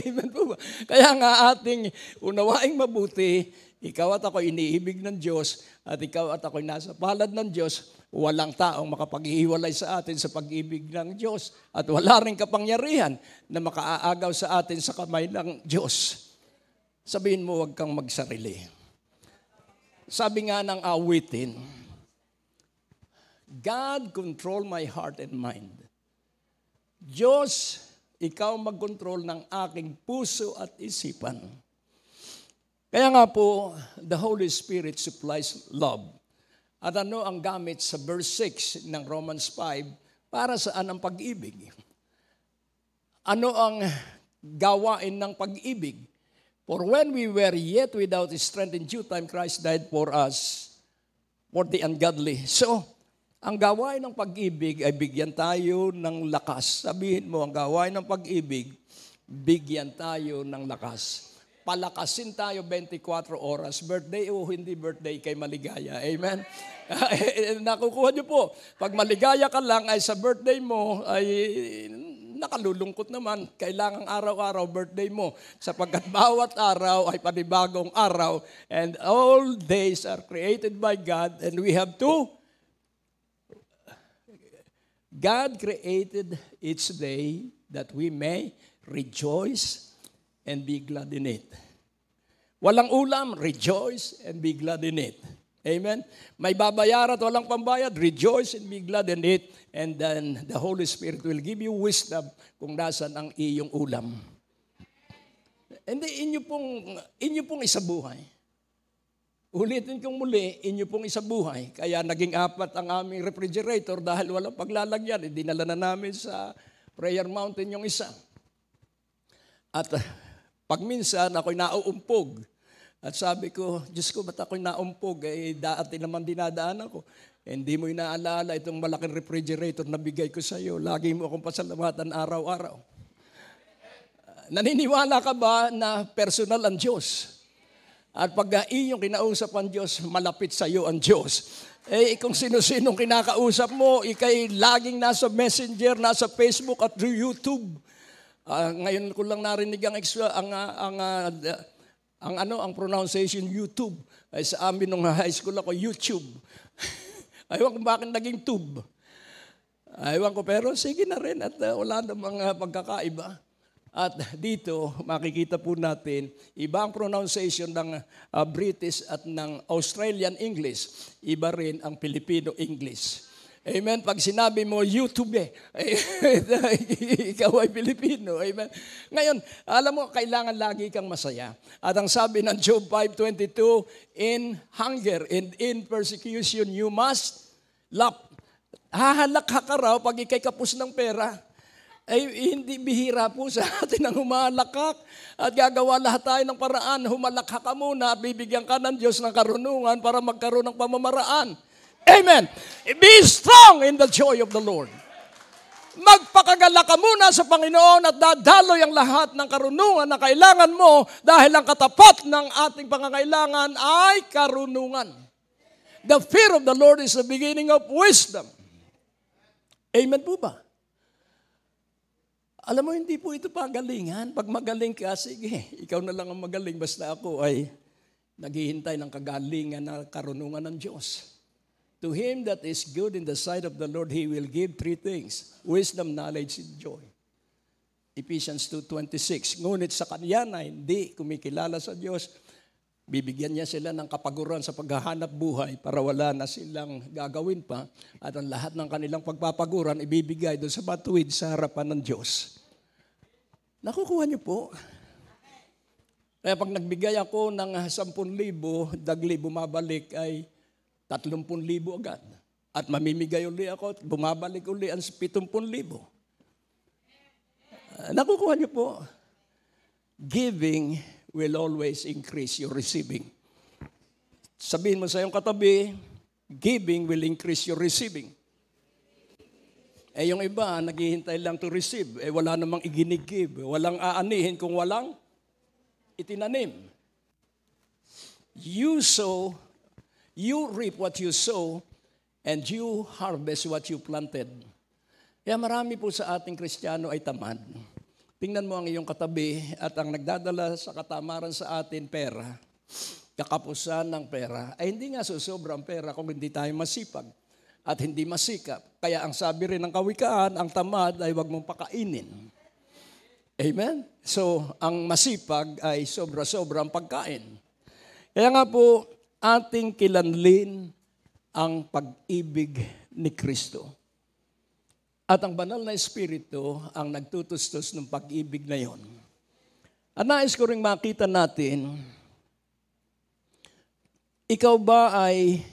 Amen po ba? Kaya nga ating unawaing mabuti, ikaw at ako iniibig ng Diyos at ikaw at ako nasa palad ng Diyos, walang taong makapaghihiwalay sa atin sa pag-ibig ng Diyos at wala rin kapangyarihan na makaaagaw sa atin sa kamay ng Diyos. Sabihin mo, huwag kang magsarili. Sabi nga ng awitin, God control my heart and mind. Diyos, ikaw mag-control ng aking puso at isipan. Kaya nga po, the Holy Spirit supplies love. At ano ang gamit sa verse 6 ng Romans 5 para saan ang pag-ibig? Ano ang gawain ng pag-ibig? For when we were yet without strength, in due time Christ died for us, for the ungodly. So, ang gawain ng pag-ibig ay bigyan tayo ng lakas. Sabihin mo, ang gawain ng pag-ibig, bigyan tayo ng lakas. Palakasin tayo 24 oras. Birthday o hindi birthday, kay maligaya. Amen? Nakukuha niyo po. Pag maligaya ka lang, ay sa birthday mo, ay nakalulungkot naman. Kailangang araw-araw birthday mo. Sapagkat bawat araw ay panibagong araw. And all days are created by God. And we have to. God created each day that we may rejoice and be glad in it. Walang ulam, rejoice and be glad in it. Amen? May babayaran at walang pambayad, rejoice and be glad in it. And then the Holy Spirit will give you wisdom kung nasan ang iyong ulam. Hindi, inyo pong isabuhay. Ulitin kong muli, inyo pong isabuhay. Kaya naging 4 ang aming refrigerator dahil walang paglalagyan. Dinala na namin sa Prayer Mountain yung isa. At pag minsan ako'y nauumpog. At sabi ko, Diyos ko, ba't ako'y naumpog? Dati naman dinadaan ako. Hindi mo inaalala itong malaking refrigerator na bigay ko sa iyo. Lagi mo akong pasalamatan araw-araw. Naniniwala ka ba na personal ang Diyos? At pag iyong kinausap ang Diyos, malapit sa iyo ang Diyos. Kung sino-sinong kinakausap mo, ikay laging nasa Messenger, nasa Facebook at YouTube. Ngayon ko lang narinig ang pronunciation YouTube. Ay sa amin nung high school ako, YouTube. Aywan ko bakit naging tube. Aywan ko, pero sige na rin at wala namang pagkakaiba. At dito, makikita po natin, ibang pronunciation ng British at ng Australian English. Iba rin ang Filipino English. Amen. Pag sinabi mo, YouTube ikaw ay Pilipino. Amen. Ngayon, alam mo, kailangan lagi kang masaya. At ang sabi ng Job 5:22, in hunger and in persecution, you must laugh. Hahalakha ka raw pag ikay kapos ng pera. Hindi bihira po sa atin ang humalakak at gagawa lahat tayo ng paraan. Humalakha ka muna at bibigyan ka ng Diyos ng karunungan para magkaroon ng pamamaraan. Amen. Be strong in the joy of the Lord. Magpakagala ka muna sa Panginoon at dadaloy ang lahat ng karunungan na kailangan mo dahil ang katapat ng ating pangangailangan ay karunungan. The fear of the Lord is the beginning of wisdom. Amen po ba? Alam mo, hindi po ito pagalingan. Pag magaling ka, sige, ikaw na lang ang magaling. Basta ako ay naghihintay ng kagalingan na karunungan ng Diyos. To him that is good in the sight of the Lord, He will give 3 things. Wisdom, knowledge, and joy. Ephesians 2:26. Ngunit sa kanya na hindi kumikilala sa Diyos, bibigyan niya sila ng kapaguran sa paghahanap buhay para wala na silang gagawin pa at ang lahat ng kanilang pagpapaguran ibibigay doon sa matuwid sa harapan ng Diyos. Nakukuha niyo po? Kaya pag nagbigay ako ng 10,000, dagli bumabalik ay 30,000 agad. At mamimigay uli ako at bumabalik uli ang 70,000. Nakukuha niyo po? Giving will always increase your receiving. Sabihin mo sa iyong katabi, giving will increase your receiving. Yung iba, naghihintay lang to receive. Wala namang iginig-give. Walang aanihin kung walang itinanim. You sow, you reap what you sow, and you harvest what you planted. Kaya marami po sa ating Kristiyano ay tamad. Tingnan mo ang iyong katabi at ang nagdadala sa katamaran sa atin, pera, kakapusan ng pera, ay hindi nga susobrang pera kung hindi tayo masipag at hindi masikap. Kaya ang sabi rin ng kawikaan, ang tamad ay huwag mong pakainin. Amen? So, ang masipag ay sobra-sobrang pagkain. Kaya nga po, ating kilanlin ang pag-ibig ni Kristo. At ang banal na Espiritu ang nagtutustos ng pag-ibig na yon. At nais ko rin makita natin, ikaw ba ay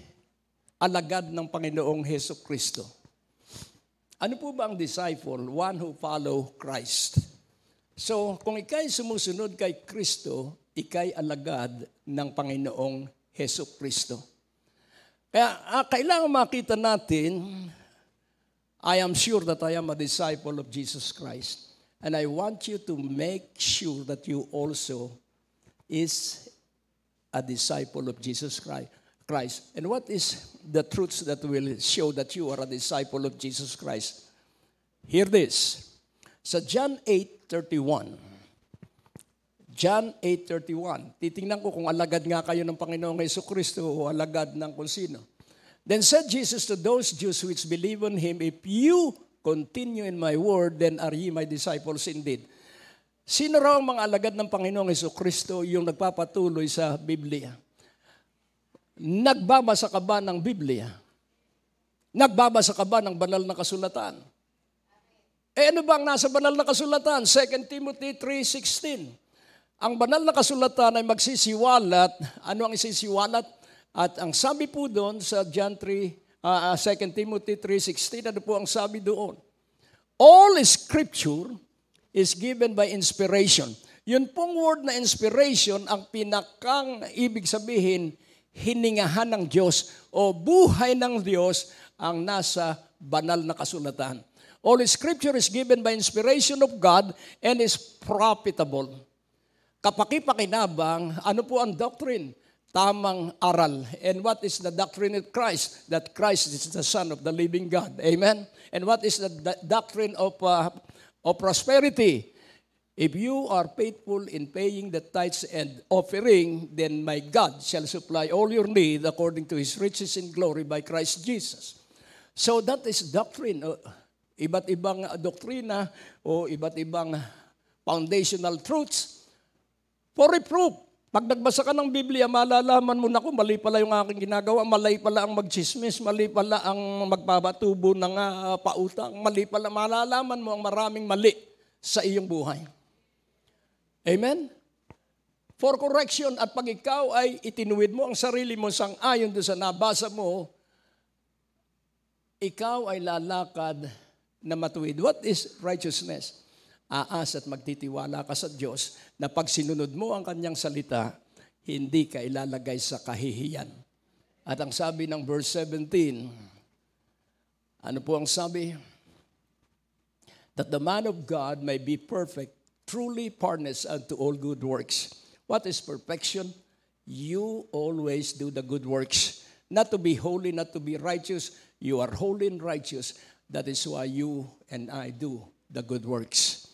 alagad ng Panginoong Hesus Kristo? Ano po ba ang disciple? One who follow Christ. So, kung ikay sumusunod kay Kristo, ikay alagad ng Panginoong Hesus Kristo. Kaya kailangan makita natin, I am sure that I am a disciple of Jesus Christ. And I want you to make sure that you also is a disciple of Jesus Christ. And what is the truths that will show that you are a disciple of Jesus Christ? Hear this. Sa John 8:31. John 8:31. Titingnan ko kung alagad nga kayo ng Panginoong Jesucristo o alagad ng kung sino. Then said Jesus to those Jews which believe on Him, if you continue in my word, then are ye my disciples indeed. Sino raw ang mga alagad ng Panginoong Jesucristo yung nagpapatuloy sa Biblia? Nagbabasa ka ba ng Biblia? Nagbabasa ka ba ng banal na kasulatan? Ano ba ang nasa banal na kasulatan? 2 Timothy 3:16. Ang banal na kasulatan ay magsisiwalat. Ano ang isisiwalat? At ang sabi po doon sa 2 Timothy 3:16, ano po ang sabi doon? All Scripture is given by inspiration. Yun pong word na inspiration, ang pinakang ibig sabihin, hiningahan ng Diyos o buhay ng Diyos ang nasa banal na kasulatan. All Scripture is given by inspiration of God and is profitable. Kapaki-pakinabang, ano po ang doctrine? Tamang aral. And what is the doctrine of Christ? That Christ is the Son of the living God. Amen? And what is the doctrine of prosperity? If you are faithful in paying the tithes and offering, then my God shall supply all your need according to His riches in glory by Christ Jesus. So that is doctrine. Iba't ibang doktrina o iba't ibang foundational truths for reproof. Pag nagbasa ka ng Biblia, malalaman mo na kung mali pala yung aking ginagawa, mali pala ang magchismis, mali pala ang magpapatubo ng pautang, mali pala, malalaman mo ang maraming mali sa iyong buhay. Amen? For correction, at pag ikaw ay itinuwid mo ang sarili mo sang-ayon doon sa nabasa mo, ikaw ay lalakad na matuwid. What is righteousness? Aas at magtitiwala ka sa Diyos na pag sinunod mo ang kanyang salita, hindi ka ilalagay sa kahihiyan. At ang sabi ng verse 17, ano po ang sabi? That the man of God may be perfect, truly furnished unto all good works. What is perfection? You always do the good works. Not to be holy, not to be righteous. You are holy and righteous. That is why you and I do the good works.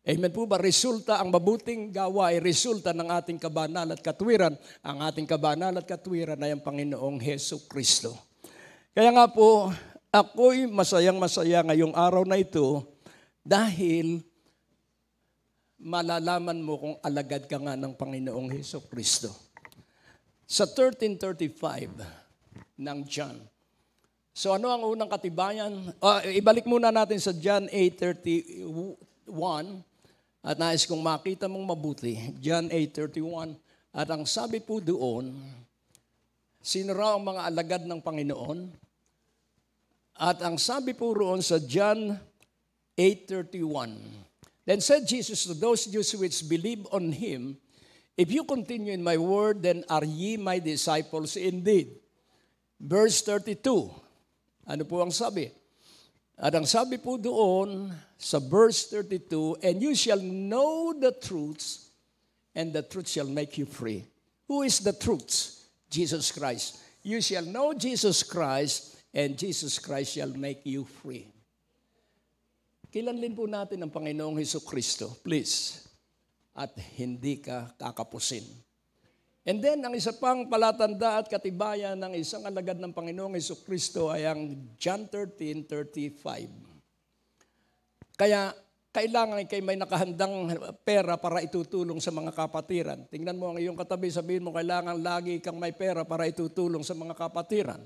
Amen po ba? Resulta, ang mabuting gawa ay resulta ng ating kabanal at katwiran. Ang ating kabanal at katwiran ay ang Panginoong Hesus Kristo. Kaya nga po, ako'y masayang-masaya ngayong araw na ito dahil malalaman mo kung alagad ka nga ng Panginoong Hesukristo. Sa 13:35 ng John. So ano ang unang katibayan? Ibalik muna natin sa John 8:31 at nais kong makita mong mabuti. John 8:31. At ang sabi po doon, sino raw ang mga alagad ng Panginoon? At ang sabi po roon sa John 8:31, then said Jesus to those Jews which believe on Him, if you continue in my word, then are ye my disciples indeed. Verse 32, ano po ang sabi? At ang sabi po doon sa verse 32, and you shall know the truths, and the truth shall make you free. Who is the truth? Jesus Christ. You shall know Jesus Christ, and Jesus Christ shall make you free. Kilanlin po natin ang Panginoong Hesukristo, please. At hindi ka kakapusin. And then, ang isa pang palatanda at katibayan ng isang alagad ng Panginoong Hesukristo ay ang John 13:35. Kaya, kailangan kay may nakahandang pera para itutulong sa mga kapatiran. Tingnan mo ang iyong katabi, sabihin mo, kailangan lagi kang may pera para itutulong sa mga kapatiran.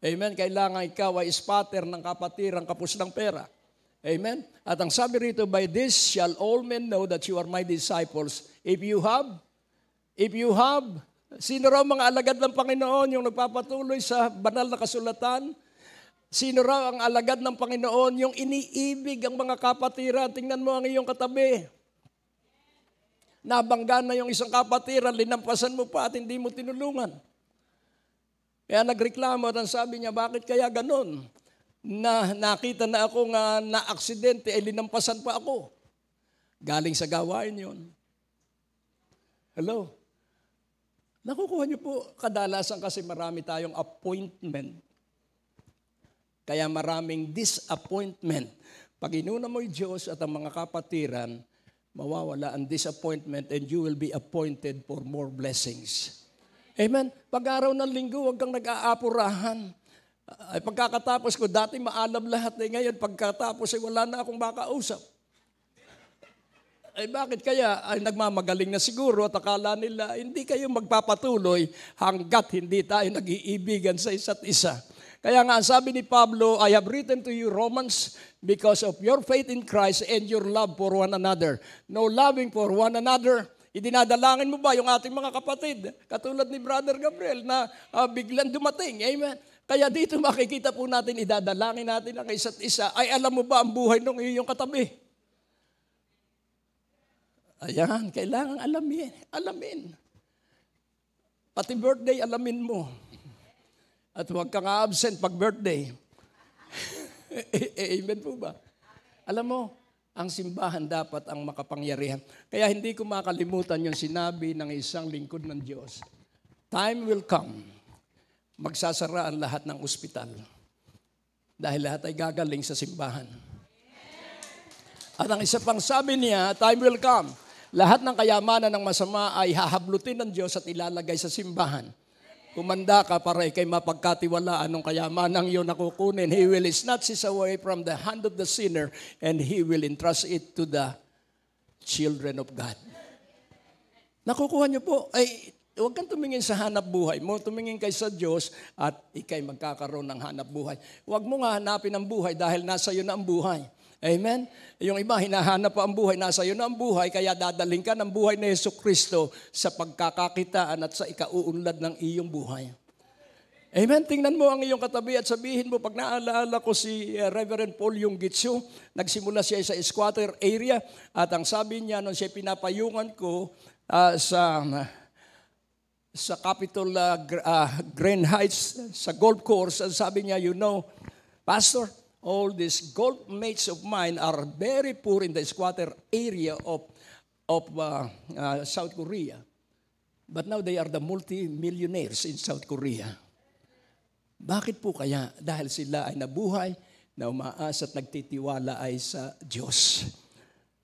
Amen? Kailangan ikaw ay spotter ng kapatiran kapos ng pera. Amen? At ang sabi rito, by this shall all men know that you are my disciples. If you have, sino raw mga alagad ng Panginoon yung nagpapatuloy sa banal na kasulatan? Sino raw ang alagad ng Panginoon yung iniibig ang mga kapatiran? Tingnan mo ang iyong katabi. Nabangga na yung isang kapatiran, linampasan mo pa at hindi mo tinulungan. Kaya nagreklamo at ang sabi niya, bakit kaya ganon? Na nakita na ako nga na-aksidente, ay linampasan pa ako. Galing sa gawain yun. Hello? Nakukuha niyo po, kadalasan kasi marami tayong appointment. Kaya maraming disappointment. Pag inuna mo yung Diyos at ang mga kapatiran, mawawala ang disappointment and you will be appointed for more blessings. Amen? Pag-araw ng linggo, huwag kang nag-aapurahan. Ay pagkakatapos ko, dati maalam lahat. Ngayon, pagkatapos ay wala na akong makausap. Ay bakit kaya? Ay nagmamagaling na siguro at akala nila, hindi kayo magpapatuloy hanggat hindi tayo nag-iibigan sa isa't isa. Kaya nga, sabi ni Pablo, I have written to you, Romans, because of your faith in Christ and your love for one another. No loving for one another. Idinadalangin mo ba yung ating mga kapatid? Katulad ni Brother Gabriel na biglang dumating. Amen? Kaya dito makikita po natin, idadalangin natin ang isa't isa. Ay alam mo ba ang buhay ng iyong katabi? Ayan, kailangan alamin. Pati birthday, alamin mo. At huwag kang absent pag birthday. Amen po ba? Alam mo, ang simbahan dapat ang makapangyarihan. Kaya hindi ko makalimutan yung sinabi ng isang lingkod ng Diyos. Time will come, magsasara ang lahat ng ospital. Dahil lahat ay gagaling sa simbahan. At ang isa pang sabi niya, time will come. Lahat ng kayamanan ng masama ay hahablutin ng Diyos at ilalagay sa simbahan. Kumanda ka para ikay mapagkatiwalaan ng kayamanang iyon na kukunin. He will snatch it away from the hand of the sinner and He will entrust it to the children of God. Nakukuha niyo po, ay huwag kang tumingin sa hanap buhay mo. Tumingin kay sa Diyos at ikay magkakaroon ng hanap buhay. Huwag mo nga hanapin ang buhay dahil nasa iyo na ang buhay. Amen? Yung iba, hinahanap pa ang buhay, nasa iyo na ang buhay, kaya dadaling ka ng buhay ni Hesukristo sa pagkakakitaan at sa ikauunlad ng iyong buhay. Amen? Tingnan mo ang iyong katabi at sabihin mo, pag naalaala ko si Reverend Paul Yunggitsu, nagsimula siya sa squatter area at ang sabi niya nung siya pinapayungan ko sa Capitol Grand Heights, sa golf course, ang sabi niya, you know, Pastor, all these golf mates of mine are very poor in the squatter area of South Korea. But now they are the multi-millionaires in South Korea. Bakit po kaya? Dahil sila ay nabuhay, na umaasa at nagtitiwala ay sa Diyos.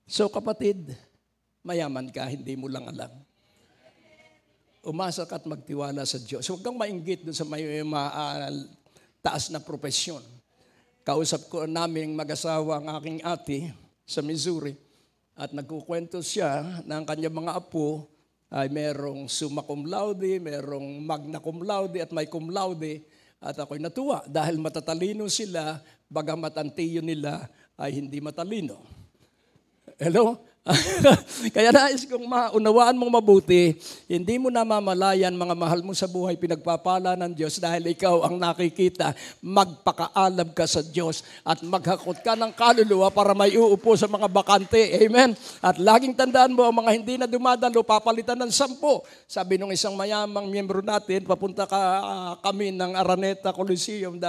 So kapatid, mayaman ka, hindi mo lang alam. Umasa ka at magtiwala sa Diyos. Huwag kang mainggit doon sa may taas na profesyon. Kausap ko naming mag-asawa ang aking ate sa Missouri. At nagkukwento siya ng kanyang mga apo ay merong summa cum laude, merong magna cum laude at may cum laude. At ako'y natuwa dahil matatalino sila, bagamat ang tiyo nila ay hindi matalino. Hello? Kaya nais kong maunawaan mong mabuti, hindi mo namamalayan mga mahal mo sa buhay, pinagpapala ng Diyos dahil ikaw ang nakikita, magpakaalab ka sa Diyos at maghakot ka ng kaluluwa para may uupo sa mga bakante. Amen? At laging tandaan mo, ang mga hindi na dumadalo, papalitan ng 10. Sabi nung isang mayamang miyembro natin, papunta kami ng Araneta Coliseum,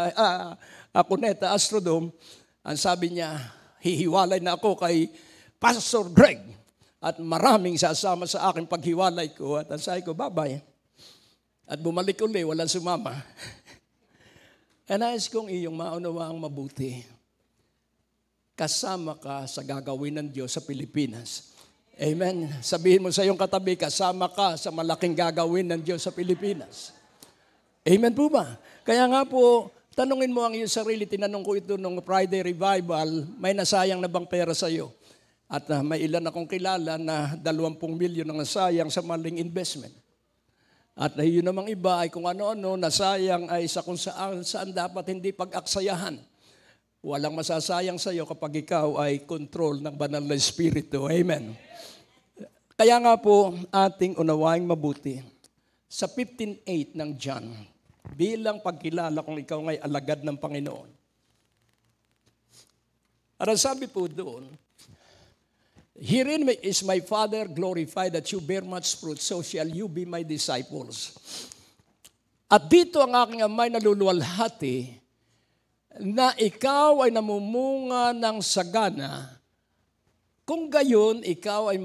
Cuneta Astrodome, ang sabi niya, hihiwalay na ako kay Pastor Greg at maraming sasama sa akin paghiwalay ko at ang sabi ko, bye-bye. At bumalik uli, walang sumama. Nais kong iyong maunawaang mabuti. Kasama ka sa gagawin ng Diyos sa Pilipinas. Amen. Sabihin mo sa iyong katabi, kasama ka sa malaking gagawin ng Diyos sa Pilipinas. Amen po ba? Kaya nga po, tanungin mo ang iyong sarili, tinanong ko ito nung Friday Revival, may nasayang na bang pera sa iyo? At may ilan akong kilala na 20 milyon ang nasayang sa maling investment. At yun namang iba ay kung ano-ano nasayang ay sa kung saan dapat hindi pag-aksayahan. Walang masasayang sa iyo kapag ikaw ay control ng banal na Espiritu. Amen. Kaya nga po ating unawaing mabuti sa 15:8 ng John bilang pagkilala kung ikaw ngay alagad ng Panginoon. At ang sabi po doon, herein is my Father glorified that you bear much fruit, so shall you be my disciples. At dito ang aking Amay naluluwalhati na ikaw ay namumunga ng sagana, kung gayon ikaw ay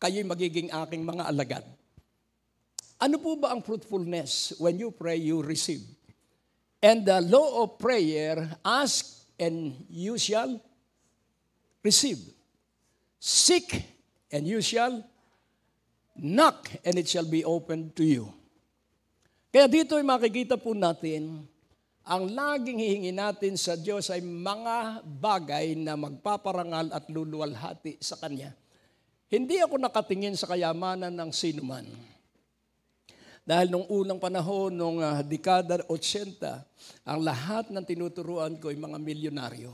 kayo'y magiging aking mga alagad. Ano po ba ang fruitfulness? When you pray, you receive. And the law of prayer, ask and you shall receive. Seek, and you shall knock, and it shall be opened to you. Kaya dito ay makikita po natin, ang laging hihingi natin sa Diyos ay mga bagay na magpaparangal at luluwalhati sa Kanya. Hindi ako nakatingin sa kayamanan ng sinuman. Dahil nung unang panahon, nung dekada 80, ang lahat ng tinuturuan ko ay mga milyonaryo.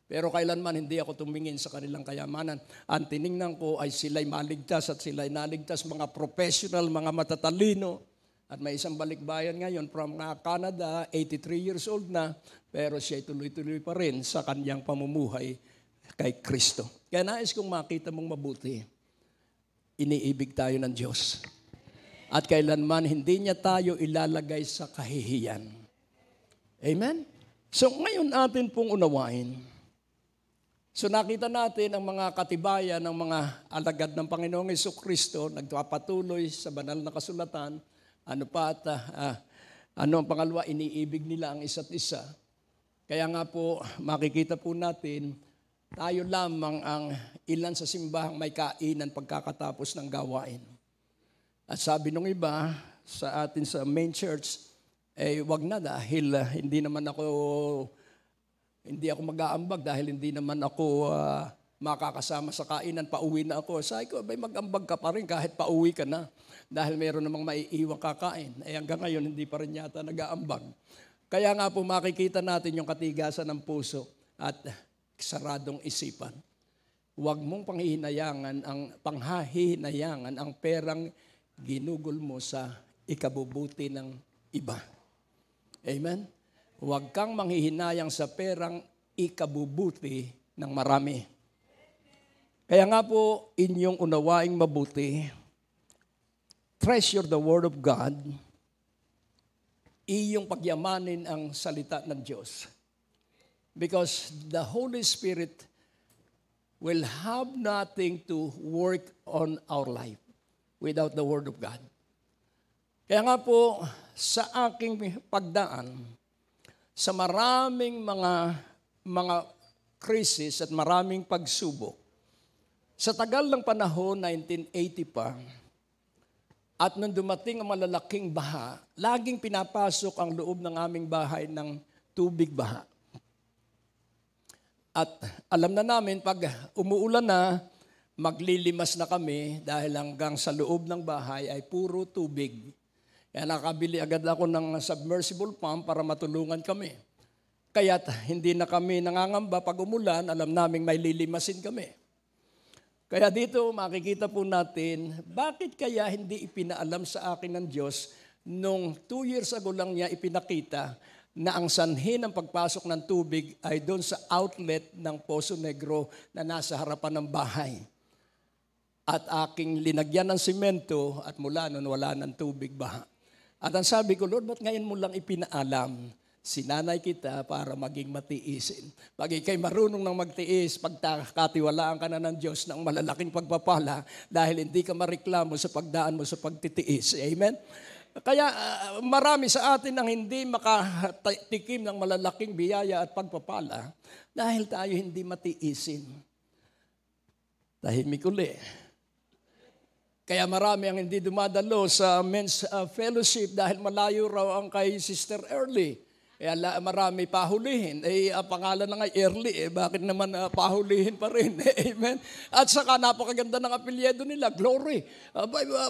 Pero kailanman hindi ako tumingin sa kanilang kayamanan. Ang tiningnan ko ay sila'y maligtas at sila'y naligtas, mga professional, mga matatalino. At may isang balikbayan ngayon from Canada, 83 years old na, pero siya'y tuloy-tuloy pa rin sa kanyang pamumuhay kay Kristo. Kaya nais kong makita mong mabuti, iniibig tayo ng Diyos. At kailanman hindi niya tayo ilalagay sa kahihiyan. Amen? So ngayon atin pong unawain. So nakita natin ang mga katibayan ng mga alagad ng Panginoong Jesucristo, nagpapatuloy sa banal na kasulatan. Ano ang pangalawa, iniibig nila ang isa't isa. Kaya nga po, makikita po natin, tayo lamang ang ilan sa simbahang may kainan pagkakatapos ng gawain. At sabi nung iba sa atin sa main church, wag na dahil hindi ako mag-aambag dahil hindi naman ako makakasama sa kainan, pauwi na ako. Sabi ko, mag-ambag ka pa rin kahit pauwi ka na dahil meron namang maiiwang kakain. Hanggang ngayon, hindi pa rin yata nag-aambag. Kaya nga po makikita natin yung katigasan ng puso at saradong isipan. Huwag mong panghahinayangan ang perang ginugol mo sa ikabubuti ng iba. Amen? Huwag kang manghihinayang sa perang ikabubuti ng marami. Kaya nga po, inyong unawaing mabuti, treasure the Word of God, iyong pagyamanin ang salita ng Diyos. Because the Holy Spirit will have nothing to work on our life without the Word of God. Kaya nga po, sa aking pagdaan, sa maraming mga krisis at maraming pagsubok, sa tagal ng panahon, 1980 pa, at nung dumating ang malalaking baha, laging pinapasok ang loob ng aming bahay ng tubig baha. At alam na namin, pag umuulan na, maglilimas na kami dahil hanggang sa loob ng bahay ay puro tubig. Kaya nakabili agad ako ng submersible pump para matulungan kami. Kaya't hindi na kami nangangamba pag umulan, alam naming may lilimasin kami. Kaya dito makikita po natin, bakit kaya hindi ipinaalam sa akin ng Diyos nung 2 years ago lang niya ipinakita na ang sanhi ng pagpasok ng tubig ay doon sa outlet ng Poso Negro na nasa harapan ng bahay. At aking linagyan ng simento at mula noon wala ng tubig baha. At ang sabi ko, Lord, ba't ngayon mo lang ipinaalam? Sinanay kita para maging matiisin. Pag ikay marunong ng magtiis, pagkatiwalaan ka na ng Diyos ng malalaking pagpapala dahil hindi ka mareklamo sa pagdaan mo sa pagtitiis. Amen? Kaya marami sa atin ang hindi makatikim ng malalaking biyaya at pagpapala dahil tayo hindi matiisin. Tahimik uli. Kaya marami ang hindi dumadalo sa men's fellowship dahil malayo raw ang kay Sister Early. Kaya marami pahulihin. Ang pangalan na nga Early, bakit naman pahulihin pa rin? Amen? At saka napakaganda ng apelyido nila, Glory.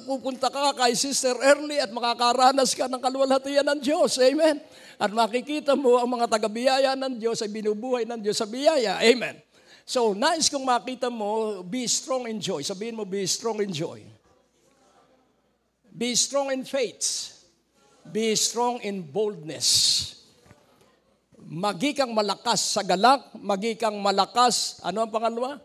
Pupunta ka kay Sister Early at makakaranas ka ng kaluwalhatian ng Diyos. Amen? At makikita mo ang mga taga-biyaya ng Diyos ay binubuhay ng Diyos sa biyaya. Amen? So, nais kong makita mo, be strong in joy. Sabihin mo, be strong in joy. Be strong in faith. Be strong in boldness. Magikang malakas sa galak, magikang malakas, ano ang pangalawa?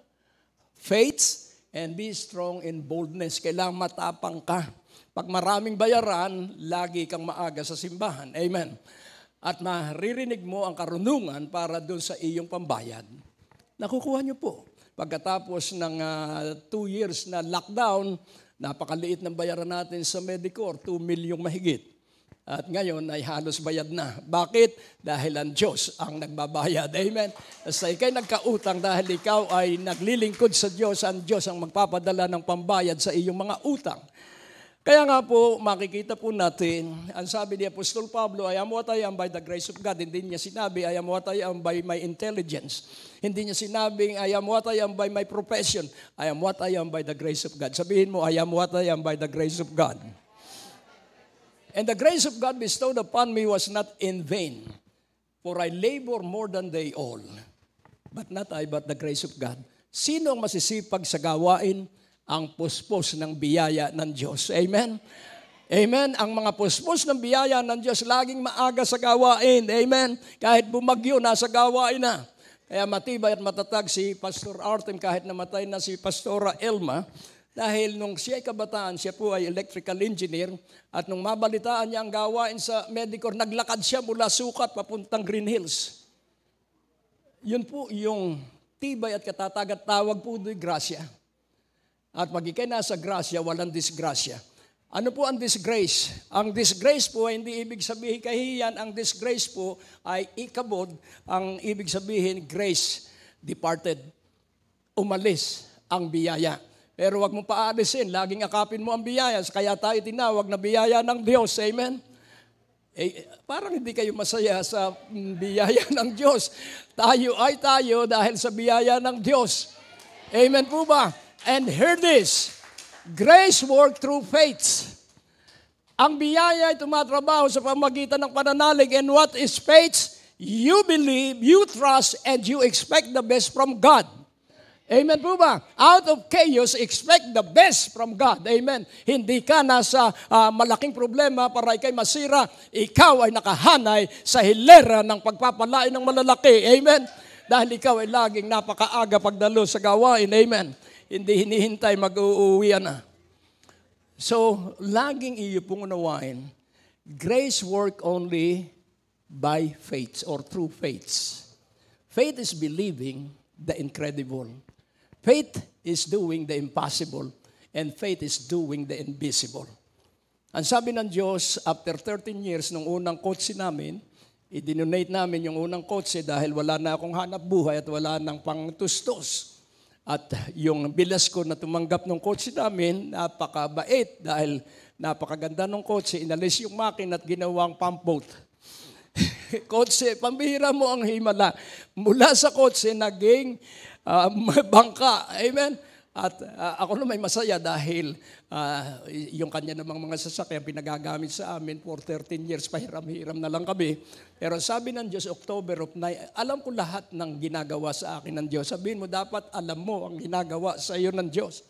Faith, and be strong in boldness. Kailangang matapang ka. Pag maraming bayaran, lagi kang maaga sa simbahan. Amen. At maririnig mo ang karunungan para doon sa iyong pambayad. Nakukuha niyo po. Pagkatapos ng 2 years na lockdown, napakaliit ng bayaran natin sa Medicor, 2 milyong mahigit. At ngayon ay halos bayad na. Bakit? Dahil ang Diyos ang nagbabayad. Amen? Basta ikay nagkautang dahil ikaw ay naglilingkod sa Diyos, ang Diyos ang magpapadala ng pambayad sa iyong mga utang. Kaya nga po, makikita po natin, ang sabi ni Apostol Pablo, I am what I am by the grace of God. Hindi niya sinabi, I am what I am by my intelligence. Hindi niya sinabing, I am what I am by my profession. I am what I am by the grace of God. Sabihin mo, I am what I am by the grace of God. And the grace of God bestowed upon me was not in vain, for I labor more than they all. But not I, but the grace of God. Sino ang masisipag sa gawain? Ang puspos ng biyaya ng Diyos. Amen? Amen? Ang mga puspos ng biyaya ng Diyos laging maaga sa gawain. Amen? Kahit bumagyo, nasa gawain na. Kaya matibay at matatag si Pastor Artem kahit namatay na si Pastora Elma. Dahil nung siya ay kabataan, siya po ay electrical engineer at nung mabalitaan niya ang gawain sa Medicor, naglakad siya mula Sukat papuntang Green Hills. Yun po yung tibay at katatagat tawag po do'y grasya. At pag ikay nasa grasya, walang disgrasya. Ano po ang disgrace? Ang disgrace po ay hindi ibig sabihin kahihiyan. Ang disgrace po ay ikabod. Ang ibig sabihin, grace departed. Umalis ang biyaya. Pero wag mo paalisin, laging akapin mo ang biyaya. Kaya tayo tinawag na biyaya ng Diyos. Amen? Parang hindi kayo masaya sa biyaya ng Diyos. Tayo ay tayo dahil sa biyaya ng Diyos. Amen po ba? And hear this, grace work through faith. Ang biyaya ay tumatrabaho sa pamagitan ng pananalig. And what is faith? You believe, you trust, and you expect the best from God. Amen po ba? Out of chaos, expect the best from God. Amen. Hindi ka nasa malaking problema para ikay masira. Ikaw ay nakahanay sa hilera ng pagpapalain ng malalaki. Amen. Dahil ikaw ay laging napakaaga pagdalo sa gawain. Amen. Hindi hinihintay mag-uuwian na. So, laging iyo pong unawain, grace work only by faith or through faith. Faith is believing the incredible. Faith is doing the impossible, and faith is doing the invisible. Ang sabi ng Diyos, after 13 years, nung unang kotse namin, i-donate namin yung unang kotse dahil wala na akong hanap buhay at wala nang pangtustos. At yung bilas ko na tumanggap ng kotse namin, napakabait dahil napakaganda ng kotse, inalis yung makin at ginawang pump boat. Kotse, pambihira mo ang himala. Mula sa kotse, naging bangka. Amen? At ako na may masaya dahil yung kanya namang mga sasakyan pinagagamit sa amin for 13 years, pahiram-hiram na lang kami. Pero sabi ng Diyos, October of 9, alam ko lahat ng ginagawa sa akin ng Diyos. Sabihin mo, dapat alam mo ang ginagawa sa iyo ng Diyos.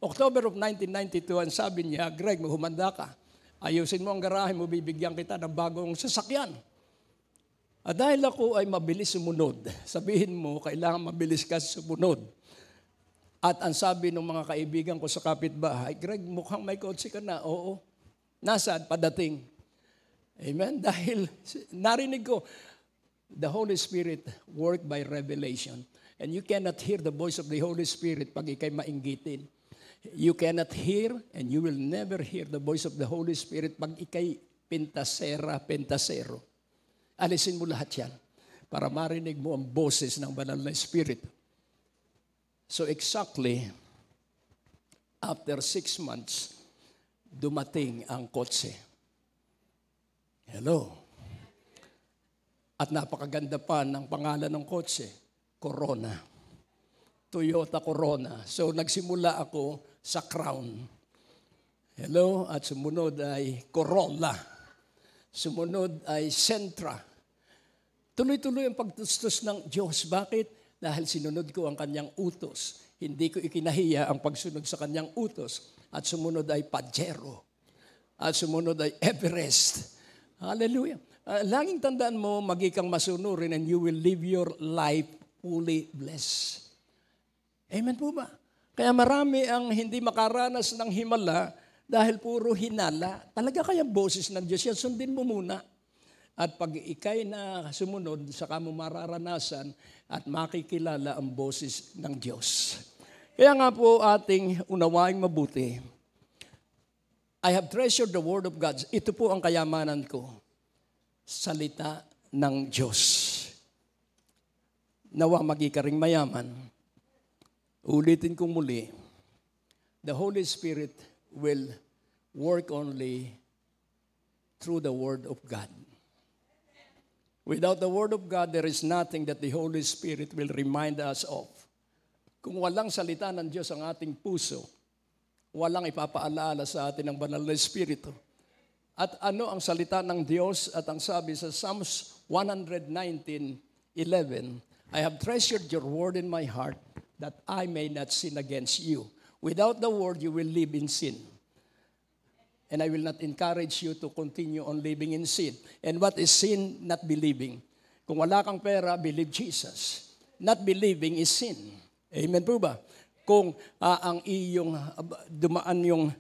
October of 1992, ang sabi niya, Greg, humanda ka. Ayusin mo ang garahe mo, bibigyan kita ng bagong sasakyan. At dahil ako ay mabilis sumunod, sabihin mo, kailangan mabilis ka sumunod. At ang sabi ng mga kaibigan ko sa kapitbahay, Greg, mukhang may kotse ka na. Oo. Nasaan? Padating. Amen? Dahil narinig ko, the Holy Spirit work by revelation. And you cannot hear the voice of the Holy Spirit pag ikay mainggitin. You cannot hear and you will never hear the voice of the Holy Spirit pag ikay pentasero. Alisin mo lahat yan para marinig mo ang boses ng banal na Spirit. So exactly, after 6 months, dumating ang kotse. Hello. At napakaganda pa ng pangalan ng kotse, Corona. Toyota Corona. So nagsimula ako sa Crown. Hello. At sumunod ay Corolla. Sumunod ay Sentra. Tuloy-tuloy ang pagtustos ng Diyos. Bakit? Dahil sinunod ko ang kanyang utos. Hindi ko ikinahiya ang pagsunod sa kanyang utos. At sumunod ay Pajero. At sumunod ay Everest. Hallelujah. Laging tandaan mo, magikang masunurin and you will live your life fully blessed. Amen po ba? Kaya marami ang hindi makaranas ng himala dahil puro hinala. Talaga kaya boses ng Diyos yan, sundin mo muna. At pag ikay na sumunod, saka mo mararanasan at makikilala ang boses ng Diyos. Kaya nga po ating unawaing mabuti. I have treasured the Word of God. Ito po ang kayamanan ko. Salita ng Diyos. Nawa magikaring mayaman. Ulitin kong muli. The Holy Spirit will work only through the Word of God. Without the Word of God, there is nothing that the Holy Spirit will remind us of. Kung walang salita ng Diyos ang ating puso, walang ipapaalaala sa atin ng banal na Espiritu. At ano ang salita ng Diyos? At ang sabi sa Psalms 119:11, I have treasured your word in my heart that I may not sin against you. Without the word, you will live in sin. And I will not encourage you to continue on living in sin. And what is sin? Not believing. Kung wala kang pera, believe Jesus. Not believing is sin. Amen po ba? Kung ang iyong dumaan yung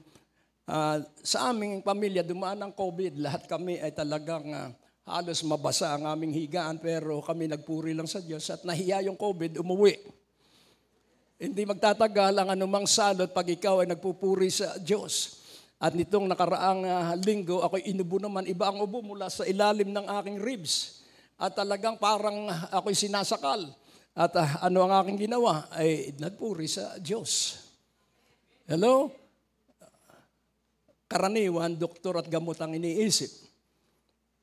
sa aming pamilya, dumaan ang COVID, lahat kami ay talagang halos mabasa ang aming higaan, pero kami nagpuri lang sa Diyos at nahiya yung COVID, umuwi. Hindi magtatagal ang anumang salot pag ikaw ay nagpupuri sa Diyos. At nitong nakaraang linggo, ako'y inubo naman, iba ang ubo mula sa ilalim ng aking ribs. At talagang parang ako'y sinasakal. At ano ang aking ginawa? Ay nagpuri sa Diyos. Hello? Karaniwan, doktor at gamot ang iniisip.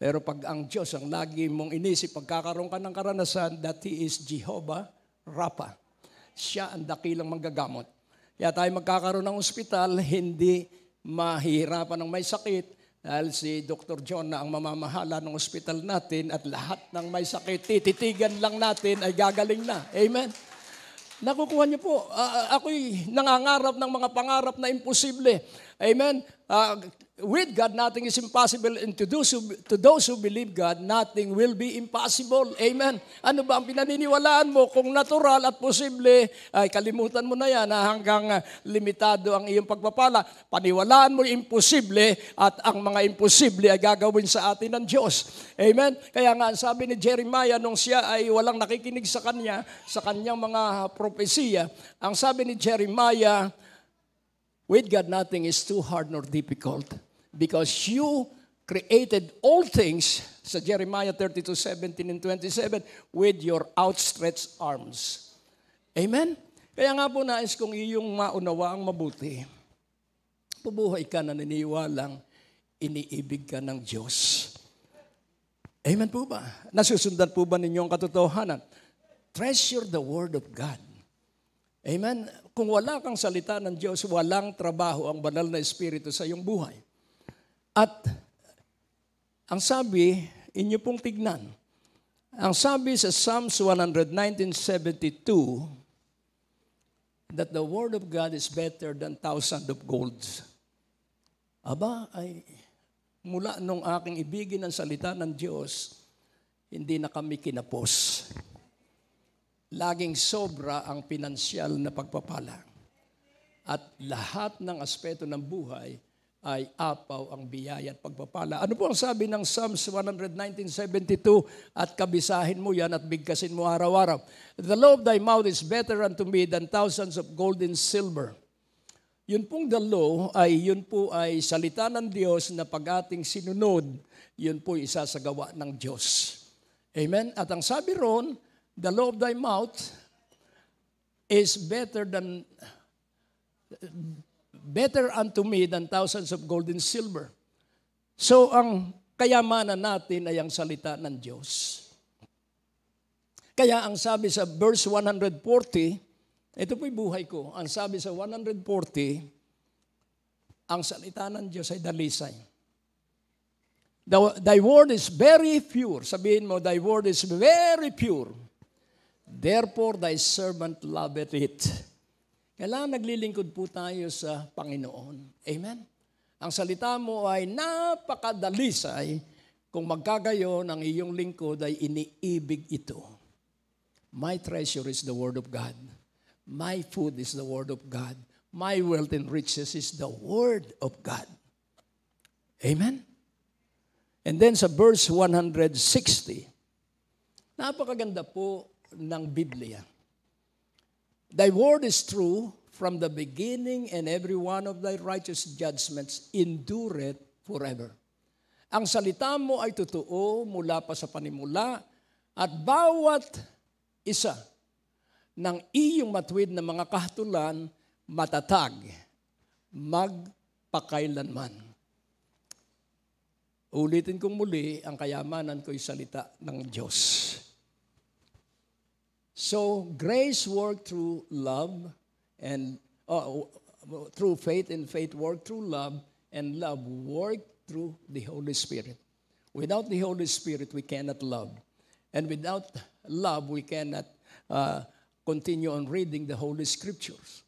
Pero pag ang Diyos ang lagi mong inisip, pagkakaroon ka ng karanasan, that He is Jehovah Rapha. Siya ang dakilang manggagamot. Kaya tayo magkakaroon ng ospital, hindi mahihirapan ng may sakit dahil si Dr. John na ang mamamahala ng ospital natin at lahat ng may sakit, tititigan lang natin ay gagaling na. Amen? Nakukuha niyo po, ako'y nangangarap ng mga pangarap na imposible. Amen? With God, nothing is impossible. And to those who believe God, nothing will be impossible. Amen? Ano ba ang pinaniniwalaan mo? Kung natural at posible, ay kalimutan mo na yan hanggang limitado ang iyong pagpapala. Paniwalaan mo imposible at ang mga imposible ay gagawin sa atin ng Diyos. Amen? Kaya nga, sabi ni Jeremiah, nung siya ay walang nakikinig sa kanya, sa kanyang mga propesiya, ang sabi ni Jeremiah, with God, nothing is too hard nor difficult. Because you created all things, sa Jeremiah 32:17 and 27, with your outstretched arms. Amen? Kaya nga po nais kong iyong maunawaang mabuti. Pubuhay ka na naniniwalang iniibig ka ng Diyos. Amen po ba? Nasusundan po ba ninyo ang katotohanan? Treasure the Word of God. Amen? Kung wala kang salita ng Diyos, walang trabaho ang banal na Espiritu sa iyong buhay. At ang sabi, inyo pong tignan, ang sabi sa Psalms 119:72, that the Word of God is better than thousands of golds. Aba, ay mula nung aking ibigin ang salita ng Diyos, hindi na kami kinapos. Laging sobra ang pinansyal na pagpapala. At lahat ng aspeto ng buhay ay apaw ang biyaya at pagpapala. Ano po ang sabi ng Psalms 119:72? At kabisahin mo yan at bigkasin mo araw-araw. The law of thy mouth is better unto me than thousands of gold and silver. Yun pong the law yun po ay salita ng Diyos na pag ating sinunod, yun po isasagawa ng Diyos. Amen? At ang sabi ron, the law of thy mouth is better unto me than thousands of gold and silver. So, ang kayamanan natin ay ang salita ng Diyos. Kaya ang sabi sa verse 140, ito po'y buhay ko. Ang sabi sa 140, ang salita ng Diyos ay dalisay. Thy word is very pure. Sabihin mo, thy word is very pure. Therefore, thy servant loveth it. Kailangan naglilingkod po tayo sa Panginoon. Amen? Ang salita mo ay napakadalisay kung magkagayon ang iyong lingkod ay iniibig ito. My treasure is the Word of God. My food is the Word of God. My wealth and riches is the Word of God. Amen? And then sa verse 160, napakaganda po ng Biblia. Thy word is true from the beginning, and every one of thy righteous judgments endureth forever. Ang salita mo ay totoo mula pa sa panimula, at bawat isa ng iyong matuwid na mga kahatulan, matatag, magpakailanman. Ulitin kong muli, ang kayamanan ko'y salita ng Diyos. So, grace work through love, and through faith, and faith work through love, and love work through the Holy Spirit. Without the Holy Spirit, we cannot love. And without love, we cannot continue on reading the Holy Scriptures.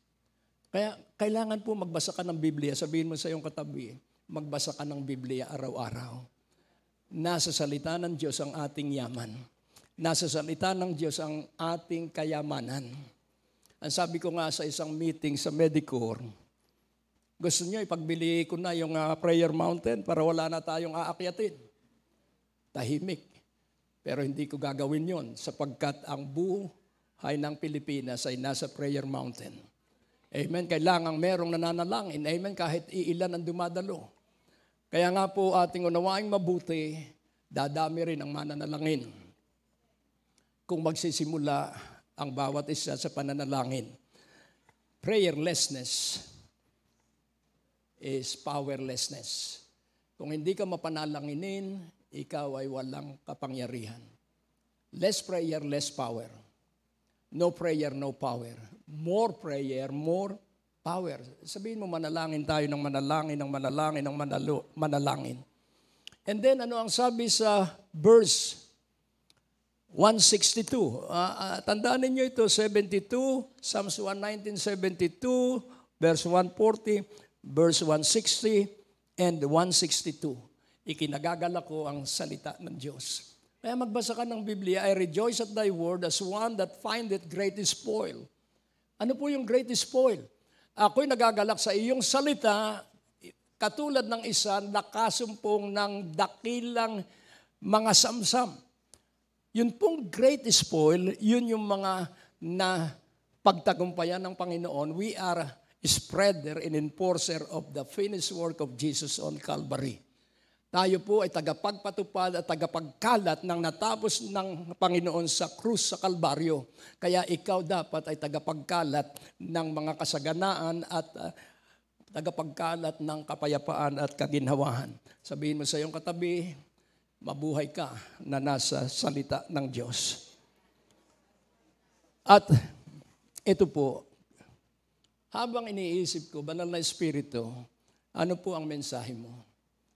Kaya kailangan po magbasa ka ng Biblia. Sabihin mo sa iyong katabi, magbasa ka ng Biblia araw-araw. Nasa salita ng Diyos ang ating yaman. Nasa salita ng Diyos ang ating kayamanan. Ang sabi ko nga sa isang meeting sa Medicor, gusto niyo ipagbili ko na yung prayer mountain para wala na tayong aakyatin. Tahimik. Pero hindi ko gagawin yon sapagkat ang buhay ng Pilipinas ay nasa prayer mountain. Amen. Kailangang merong nananalangin. Amen. Kahit iilan ang dumadalo. Kaya nga po ating unawaing mabuti, dadami rin ang mananalangin kung magsisimula ang bawat isa sa pananalangin. Prayerlessness is powerlessness. Kung hindi ka mapanalanginin, ikaw ay walang kapangyarihan. Less prayer, less power. No prayer, no power. More prayer, more power. Sabihin mo, manalangin tayo ng manalangin, ng manalangin, ng manalangin. And then, ano ang sabi sa verse 162? Tandaan ninyo ito, 72, Psalms 119:72, verse 140, verse 160, and 162. Ikinagagala ko ang salita ng Diyos. Kaya magbasa ka ng Biblia, I rejoice at thy word as one that findeth great spoil. Ano po yung great spoil? Ako'y nagagalak sa iyong salita, katulad ng isa nakasumpong ng dakilang mga samsam. Yun pong great spoil, yun yung mga na pagtagumpayan ng Panginoon. We are spreader and enforcer of the finished work of Jesus on Calvary. Tayo po ay tagapagpatupad at tagapagkalat ng natapos ng Panginoon sa krus sa Kalbaryo. Kaya ikaw dapat ay tagapagkalat ng mga kasaganaan at tagapagkalat ng kapayapaan at kaginhawahan. Sabihin mo sa iyong katabi, mabuhay ka na nasa salita ng Diyos. At ito po, habang iniisip ko, Banal na Espiritu, ano po ang mensahe mo?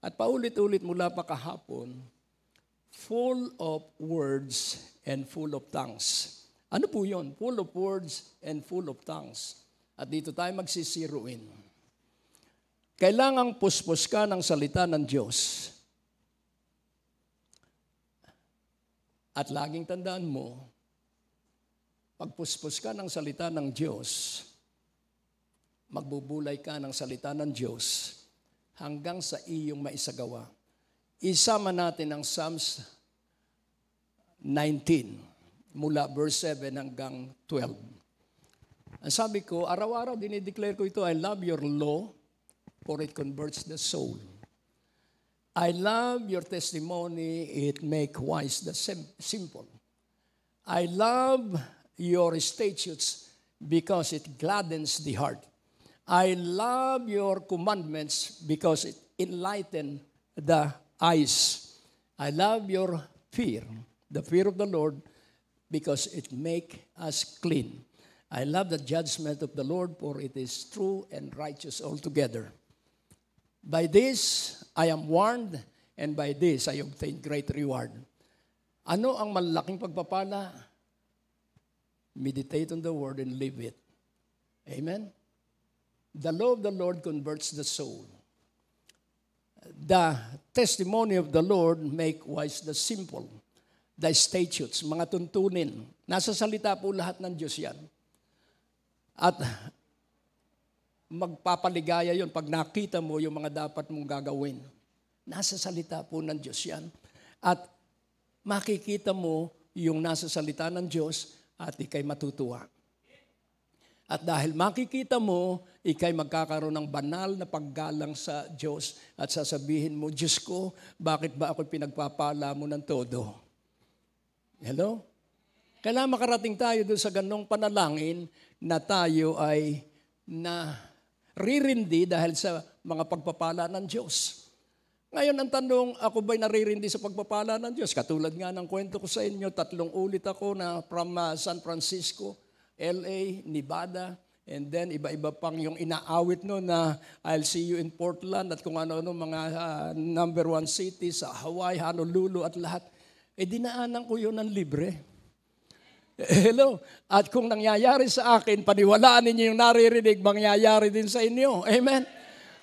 At paulit-ulit mula pa kahapon, full of words and full of tongues. Ano po yun? Full of words and full of tongues. At dito tayo magsisiruin. Kailangang puspos ka ng salita ng Diyos. At laging tandaan mo, pagpuspos ka ng salita ng Diyos, magbubulay ka ng salita ng Diyos hanggang sa iyong maisagawa. Isama natin ang Psalms 19. Mula verse 7 hanggang 12. Ang sabi ko, araw-araw dinideclare ko ito, I love your law, for it converts the soul. I love your testimony, it make wise the simple. I love your statutes, because it gladdens the heart. I love your commandments, because it enlighten the eyes. I love your fear, the fear of the Lord, because it make us clean. I love the judgment of the Lord, for it is true and righteous altogether. By this I am warned, and by this I obtain great reward. Ano ang malaking pagpapala? Meditate on the word and live it. Amen? The law of the Lord converts the soul. The testimony of the Lord make wise the simple. The statutes, mga tuntunin. Nasa salita po lahat ng Diyos yan. At magpapaligaya yon pag nakita mo yung mga dapat mong gagawin. Nasa salita po ng Diyos yan. At makikita mo yung nasa salita ng Diyos at ikay matutuwa. At dahil makikita mo, ikay magkakaroon ng banal na paggalang sa Diyos at sasabihin mo, Diyos ko, bakit ba ako pinagpapala mo ng todo? Hello? Kailangan makarating tayo doon sa ganong panalangin na tayo ay naririndi dahil sa mga pagpapala ng Diyos. Ngayon ang tanong, ako ba'y naririndi sa pagpapala ng Diyos? Katulad nga ng kwento ko sa inyo, 3 ulit ako na from San Francisco, LA, Nevada, and then iba-iba pang yung inaawit no na I'll see you in Portland at kung ano-ano mga number 1 cities sa Hawaii, Honolulu at lahat. Dinaanan ko yun ng libre. Hello? At kung nangyayari sa akin, paniwalaan ninyo yung naririnig, mangyayari din sa inyo. Amen?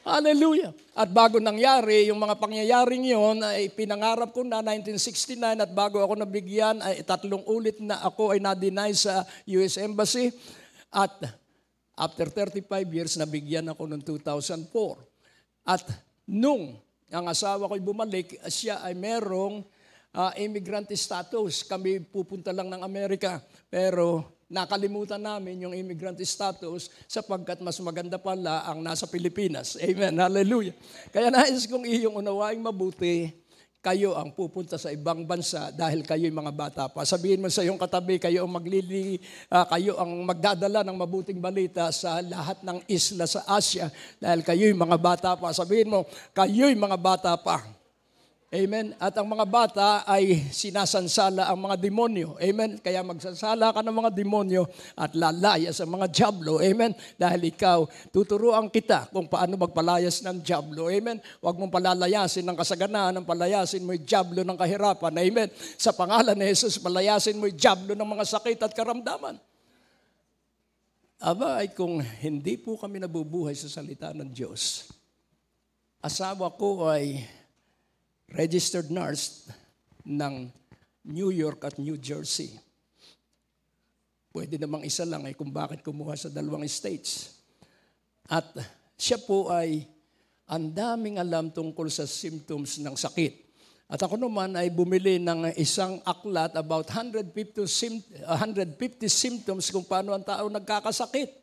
Hallelujah. At bago nangyari, yung mga pangyayaring yun, ay pinangarap ko na 1969 at bago ako nabigyan, ay 3 ulit na ako ay na-deny sa US Embassy. At after 35 years, nabigyan ako noong 2004. At nung ang asawa ko'y bumalik, siya ay merong immigrant status. Kami pupunta lang ng Amerika. Pero nakalimutan namin yung immigrant status sapagkat mas maganda pala ang nasa Pilipinas. Amen. Hallelujah. Kaya nais kong iyong unawaing mabuti, kayo ang pupunta sa ibang bansa dahil kayo'y mga bata pa. Sabihin mo sa iyong katabi, kayo ang magdadala ng mabuting balita sa lahat ng isla sa Asia dahil kayo'y mga bata pa. Sabihin mo, kayo'y mga bata pa. Amen. At ang mga bata ay sinasansala ang mga demonyo. Amen. Kaya magsansala ka ng mga demonyo at lalaya sa mga diablo. Amen. Dahil ikaw, tuturuan kita kung paano magpalayas ng diablo. Amen. Huwag mong palalayasin ng kasaganaan, palayasin mo yung diablo ng kahirapan. Amen. Sa pangalan ni Jesus, palayasin mo yung diablo ng mga sakit at karamdaman. Aba, ay kung hindi po kami nabubuhay sa salita ng Diyos, asawa ko ay registered nurse ng New York at New Jersey. Pwede namang isa lang kung bakit kumuha sa 2 states. At siya po ay ang daming alam tungkol sa symptoms ng sakit. At ako naman ay bumili ng isang aklat about 150 symptoms kung paano ang tao nagkakasakit.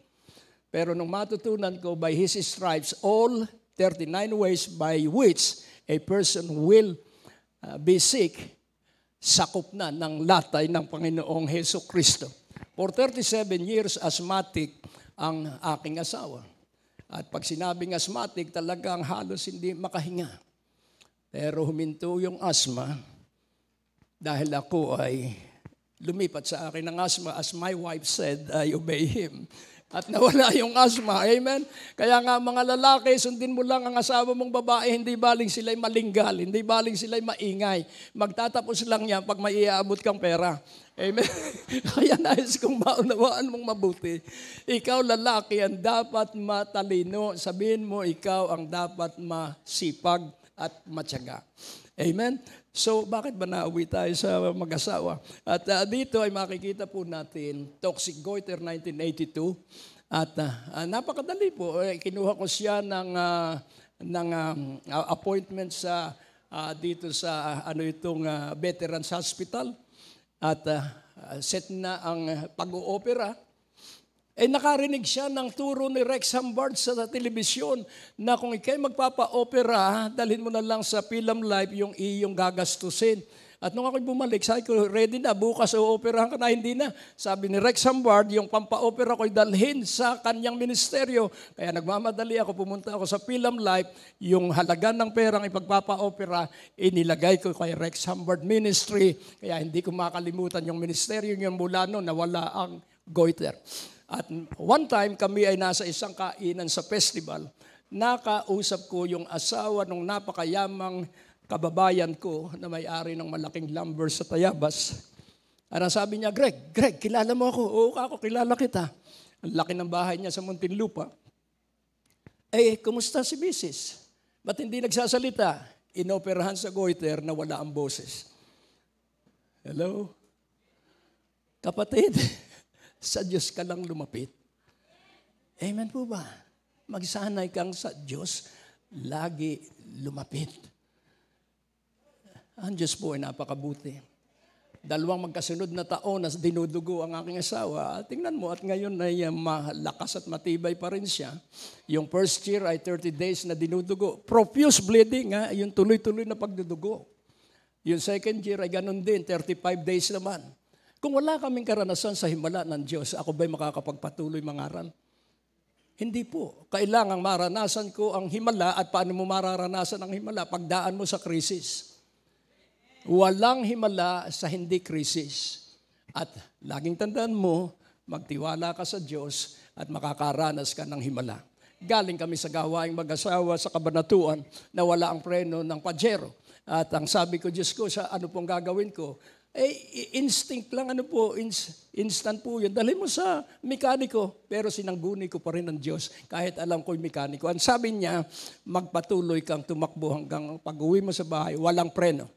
Pero nung matutunan ko, by His stripes, all 39 ways by which a person will be sick, sakop na ng latay ng Panginoong Hesus Kristo. For 37 years, asthmatic ang aking asawa. At pag sinabing asthmatic, talagang halos hindi makahinga. Pero huminto yung asthma dahil ako ay lumipat sa akin ng asthma. As my wife said, I obey him. At nawala yung asthma. Amen? Kaya nga mga lalaki, sundin mo lang ang asawa mong babae, hindi baling sila'y malinggal, hindi baling sila'y maingay. Magtatapos lang yan pag may iaabot kang pera. Amen? Kaya nais kong maunawaan mong mabuti. Ikaw lalaki ang dapat matalino. Sabihin mo, ikaw ang dapat masipag at matyaga. Amen? So, bakit ba nauwi tayo sa mag-asawa? At dito ay makikita po natin, Toxic Goiter 1982. At napakadali po. Kinuha ko siya ng appointment sa dito sa Veterans Hospital. At set na ang pag-oopera. Nakarinig siya ng turo ni Rex Humbard sa telebisyon na kung ikay magpapa-opera, dalhin mo na lang sa Film Life yung iyong gagastusin. At nung ako'y bumalik, sabi ko, ready na, bukas o-operahan ka na, hindi na. Sabi ni Rex Humbard, yung pampa-opera ko'y dalhin sa kanyang ministeryo. Kaya nagmamadali ako, pumunta ako sa Film Life, yung halaga ng perang ipagpapa-opera, inilagay ko kay Rex Humbard Ministry. Kaya hindi ko makalimutan yung ministeryo niya mula noon, nawala ang goiter. At one time, kami ay nasa isang kainan sa festival. Nakausap ko yung asawa ng napakayamang kababayan ko na may-ari ng malaking lumber sa Tayabas. At sabi niya, Greg, kilala mo ako? Oo, ako, kilala kita. Ang laki ng bahay niya sa Muntinlupa. Kumusta si Mrs.? Ba't hindi nagsasalita? Inoperahan sa goiter na wala ang boses. Hello? Kapatid, sa Diyos ka lang lumapit. Amen po ba? Magsanay kang sa Diyos, lagi lumapit. Ang Diyos po ay napakabuti. 2 magkasunod na taon na dinudugo ang aking asawa. Tingnan mo, at ngayon ay malakas at matibay pa rin siya. Yung first year ay 30 days na dinudugo. Profuse bleeding, yung tuloy-tuloy na pagdudugo. Yung second year ay ganun din, 35 days naman. Kung wala kaming karanasan sa himala ng Diyos, ako ba'y makakapagpatuloy mangaral? Hindi po. Kailangang maranasan ko ang himala at paano mo mararanasan ang himala? Pagdaan mo sa krisis. Walang himala sa hindi krisis. At laging tandaan mo, magtiwala ka sa Diyos at makakaranas ka ng himala. Galing kami sa gawaing mag-asawa sa Kabanatuan na wala ang preno ng Pajero. At ang sabi ko, Diyos ko, sa ano pong gagawin ko? Instinct lang, instant po yun. Dali mo sa mekaniko, pero sinangguni ko pa rin ng Diyos, kahit alam ko'y mekaniko. Ang sabi niya, magpatuloy kang tumakbo hanggang pag-uwi mo sa bahay, walang preno.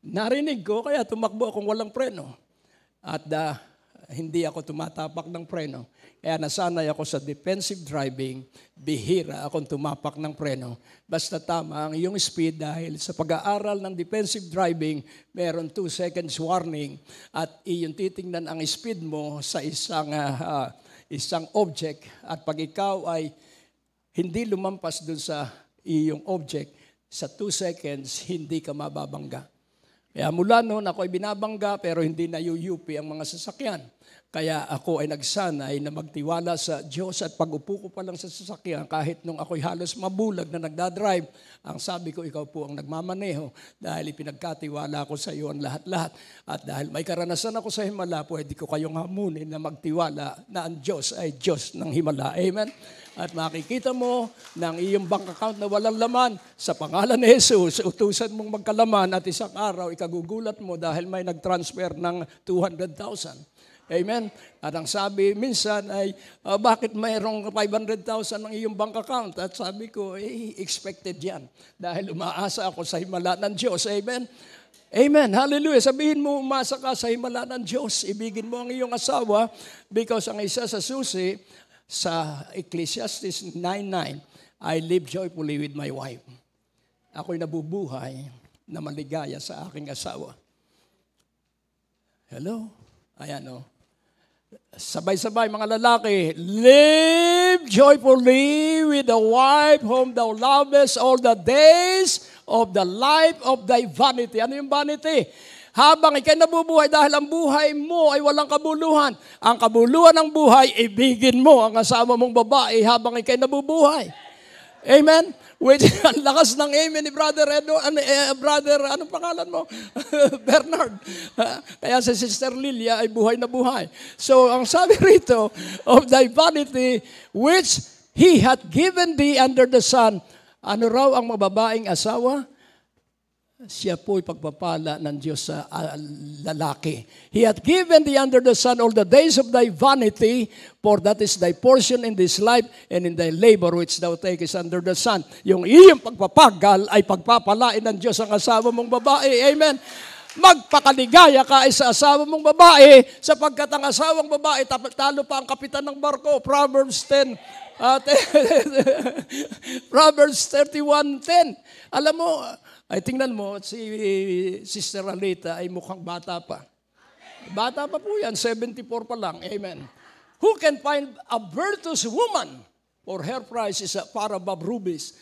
Narinig ko, kaya tumakbo akong walang preno. At hindi ako tumatapak ng preno. Kaya nasanay ako sa defensive driving, bihira akong tumapak ng preno. Basta tama ang iyong speed dahil sa pag-aaral ng defensive driving, meron 2 seconds warning at iyong titingnan ang speed mo sa isang object at pag ikaw ay hindi lumampas dun sa iyong object, sa 2 seconds, hindi ka mababangga. Kaya mula noon ako ay binabangga pero hindi na UUP ang mga sasakyan. Kaya ako ay nagsanay na magtiwala sa Diyos at pag-upo ko pa lang sa sasakyan, kahit nung ako'y halos mabulag na nagdadrive, ang sabi ko, ikaw po ang nagmamaneho dahil ipinagkatiwala ko sa iyo ang lahat-lahat. At dahil may karanasan ako sa himala, pwede ko kayong hamunin na magtiwala na ang Diyos ay Diyos ng himala. Amen? At makikita mo ng iyong bank account na walang laman sa pangalan ni Jesus, utusan mong magkalaman at isang araw ikagugulat mo dahil may nag-transfer ng 200,000. Amen? At ang sabi minsan ay, bakit mayroong 500,000 ng iyong bank account? At sabi ko, expected yan. Dahil umaasa ako sa himala ng Diyos. Amen? Amen. Hallelujah. Sabihin mo, umasa ka sa himala ng Diyos. Ibigin mo ang iyong asawa because ang isa sa susi sa Ecclesiastes 9:9, I live joyfully with my wife. Ako'y nabubuhay na maligaya sa aking asawa. Hello? Ayan o. Sabay-sabay mga lalaki, live joyfully with the wife whom thou lovest all the days of the life of thy vanity. Ano yung vanity? Habang ikay nabubuhay dahil ang buhay mo ay walang kabuluhan. Ang kabuluhan ng buhay, ibigin mo ang asawa mong babae habang ikay nabubuhay. Amen? Which, ang lakas ng amen ni Brother Edo, Brother, anong pangalan mo? Bernard. Kaya si Sister Lilia ay buhay na buhay. So, ang sabi rito, of thy vanity, which He hath given thee under the sun. Ano raw ang mababaing asawa? Siya po'y pagpapala ng Diyos sa lalaki. He hath given thee under the sun all the days of thy vanity, for that is thy portion in this life, and in thy labor which thou takest under the sun. Yung iyong pagpapagal ay pagpapalain ng Diyos ang asawa mong babae. Amen. Magpakaligaya ka sa asawa mong babae, sapagkat ang asawang babae, talo pa ang kapitan ng barko. Proverbs 10. Proverbs 31:10. Alam mo, ay tingnan mo, si Sister Alita ay mukhang bata pa. Bata pa po yan, 74 pa lang. Amen. Who can find a virtuous woman? For her price is far above rubies.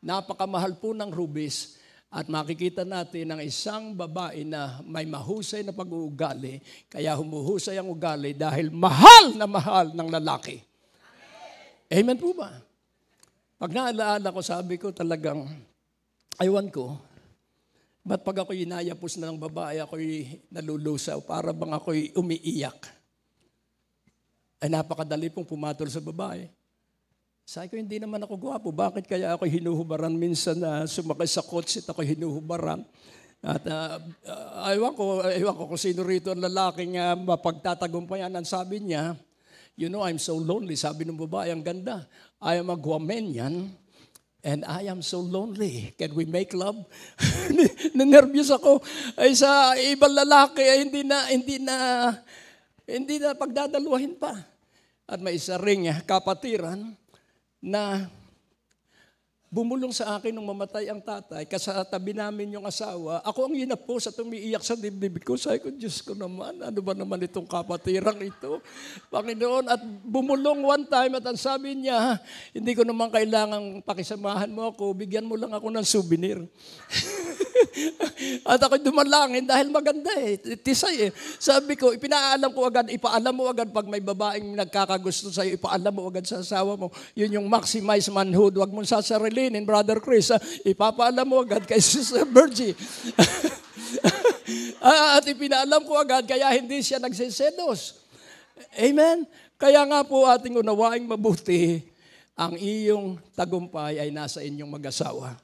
Napakamahal po ng rubies. At makikita natin ang isang babae na may mahusay na pag-uugali. Kaya humuhusay ang ugali dahil mahal ng lalaki. Amen po ba? Pag naalaala ko, sabi ko talagang, aywan ko, ba't pag ako'y inayapos na ng babae, ako'y nalulusaw, para bang ako'y umiiyak. Ay napakadali pong pumatol sa babae. Sabi ko, hindi naman ako gwapo. Bakit kaya ako'y hinuhubaran minsan na sumakay sa kotse at ako'y hinuhubaran? At aywan ko kung sino rito ang lalaking mapagtatagumpayan. Ang sabi niya, you know, I'm so lonely. Sabi ng babae, ang ganda. I am a Guamanian. And I am so lonely. Can we make love? Nanervyos ako. Ay sa ibang lalaki ay hindi na pagdadaluhin pa. At may isa ring kapatiran na bumulong sa akin nung mamatay ang tatay, kasatabi namin yung asawa. Ako ang hinapos at umiiyak sa dibdib ko. Sabi ko, Diyos ko naman, ano ba naman itong kapatirang ito? Panginoon, at bumulong one time at ang sabi niya, hindi ko naman kailangang pakisamahan mo ako, bigyan mo lang ako ng souvenir. At ako'y dumalangin dahil maganda tisay. Sabi ko, ipinaalam ko agad, ipaalam mo agad pag may babaeng nagkakagusto sa'yo, ipaalam mo agad sa asawa mo. Yun yung maximize manhood, wag mong sasarilinin, Brother Chris. Ipapaalam mo agad kay Sister Virgie. At ipinaalam ko agad, kaya hindi siya nagsiselos. Amen? Kaya nga po ating unawaing mabuti, ang iyong tagumpay ay nasa inyong mag-asawa.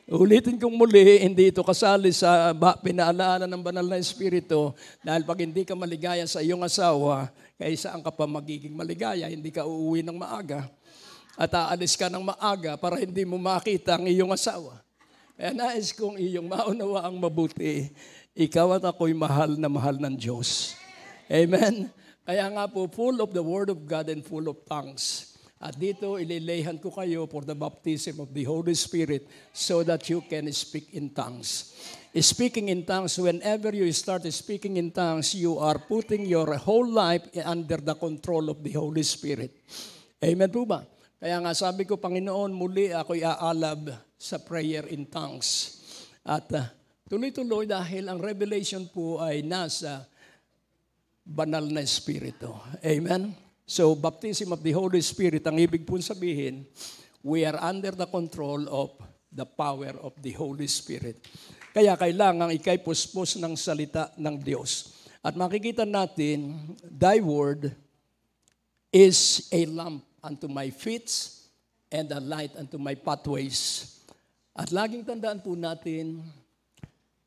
Ulitin kong muli, hindi ito kasali sa pinaalaanan ng banal na Espiritu dahil pag hindi ka maligaya sa iyong asawa, kaya saan ka pa magiging maligaya, hindi ka uuwi ng maaga at aalis ka ng maaga para hindi mo makita ang iyong asawa. Kaya nais kong iyong maunawa ang mabuti, ikaw at ako'y mahal ng Diyos. Amen? Kaya nga po, full of the Word of God and full of tongues. At dito, ililayhan ko kayo for the baptism of the Holy Spirit so that you can speak in tongues. Speaking in tongues, whenever you start speaking in tongues, you are putting your whole life under the control of the Holy Spirit. Amen po ba? Kaya nga sabi ko, Panginoon, muli ako'y aalab sa prayer in tongues. At tuloy-tuloy dahil ang revelation po ay nasa banal na Espiritu. Amen? So, baptism of the Holy Spirit, ang ibig po sabihin, we are under the control of the power of the Holy Spirit. Kaya kailangan ikay puspos ng salita ng Diyos. At makikita natin, thy word is a lamp unto my feet and a light unto my pathways. At laging tandaan po natin,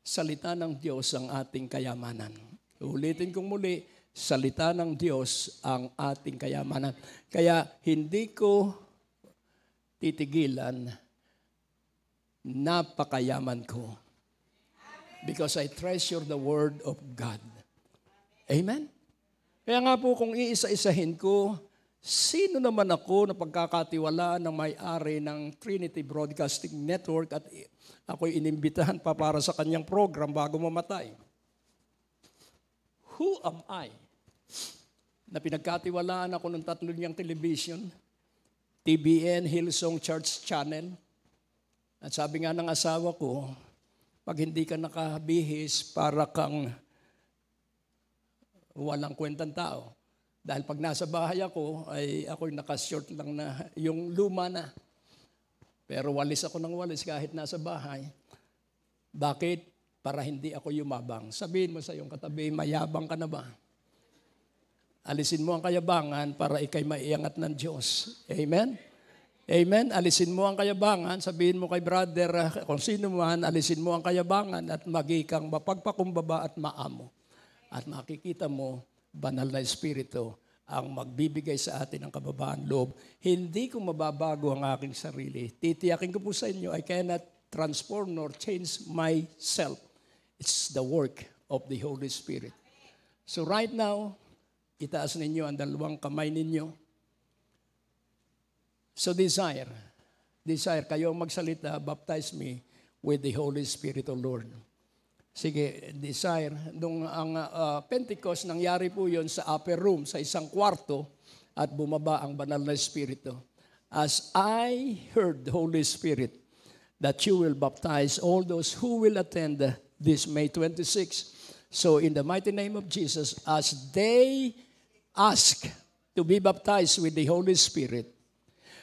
salita ng Diyos ang ating kayamanan. Ulitin kong muli, salita ng Diyos ang ating kayamanan. Kaya hindi ko titigilan, napakayaman ko. Because I treasure the Word of God. Amen? Kaya nga po kung iisa-isahin ko, sino naman ako na pagkakatiwalaan ng may-ari ng Trinity Broadcasting Network at ako'y inimbitahan pa para sa kanyang program bago mamatay? Who am I? Na pinagkatiwalaan ako ng 3 niyang television, TBN, Hillsong Church Channel. At sabi nga ng asawa ko, pag hindi ka nakabihis, para kang walang kwentang tao. Dahil pag nasa bahay ako, ay ako'y nakashort lang na yung luma na. Pero walis ako ng walis kahit nasa bahay. Bakit? Para hindi ako yumabang. Sabihin mo sa iyong katabi, mayabang ka na ba? Alisin mo ang kayabangan para ikay maiangat ng Diyos. Amen? Amen? Alisin mo ang kayabangan, sabihin mo kay brother, kung sino man, alisin mo ang kayabangan at magikang mapagpakumbaba at maamo. At makikita mo, banal na Espiritu ang magbibigay sa atin ng kababaan loob. Hindi ko mababago ang aking sarili. Titiyakin ko po sa inyo, I cannot transform nor change myself. It's the work of the Holy Spirit. So right now, itaas ninyo ang dalawang kamay ninyo. So desire kayo magsalita, baptize me with the Holy Spirit, O Lord. Sige, desire. Nung ang Pentecost, nangyari po yon sa upper room, sa isang kwarto, at bumaba ang banal na Espiritu. As I heard the Holy Spirit, that you will baptize all those who will attend this May 26. So in the mighty name of Jesus, as they ask to be baptized with the Holy Spirit,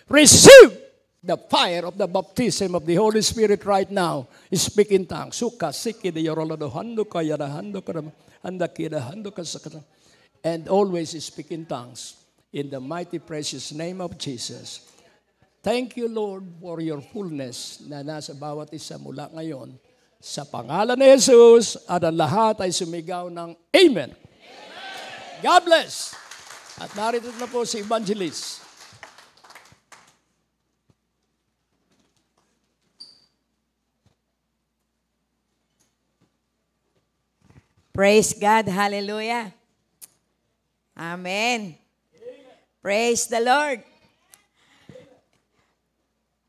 receive the fire of the baptism of the Holy Spirit right now. Speak in tongues. And always speak in tongues. In the mighty precious name of Jesus. Thank you, Lord, for your fullness na nasa bawat isa mula ngayon. Sa pangalan ni Jesus, at ang lahat ay sumigaw ng Amen. God bless. At narito na po si Evangelist. Praise God. Hallelujah. Amen. Praise the Lord.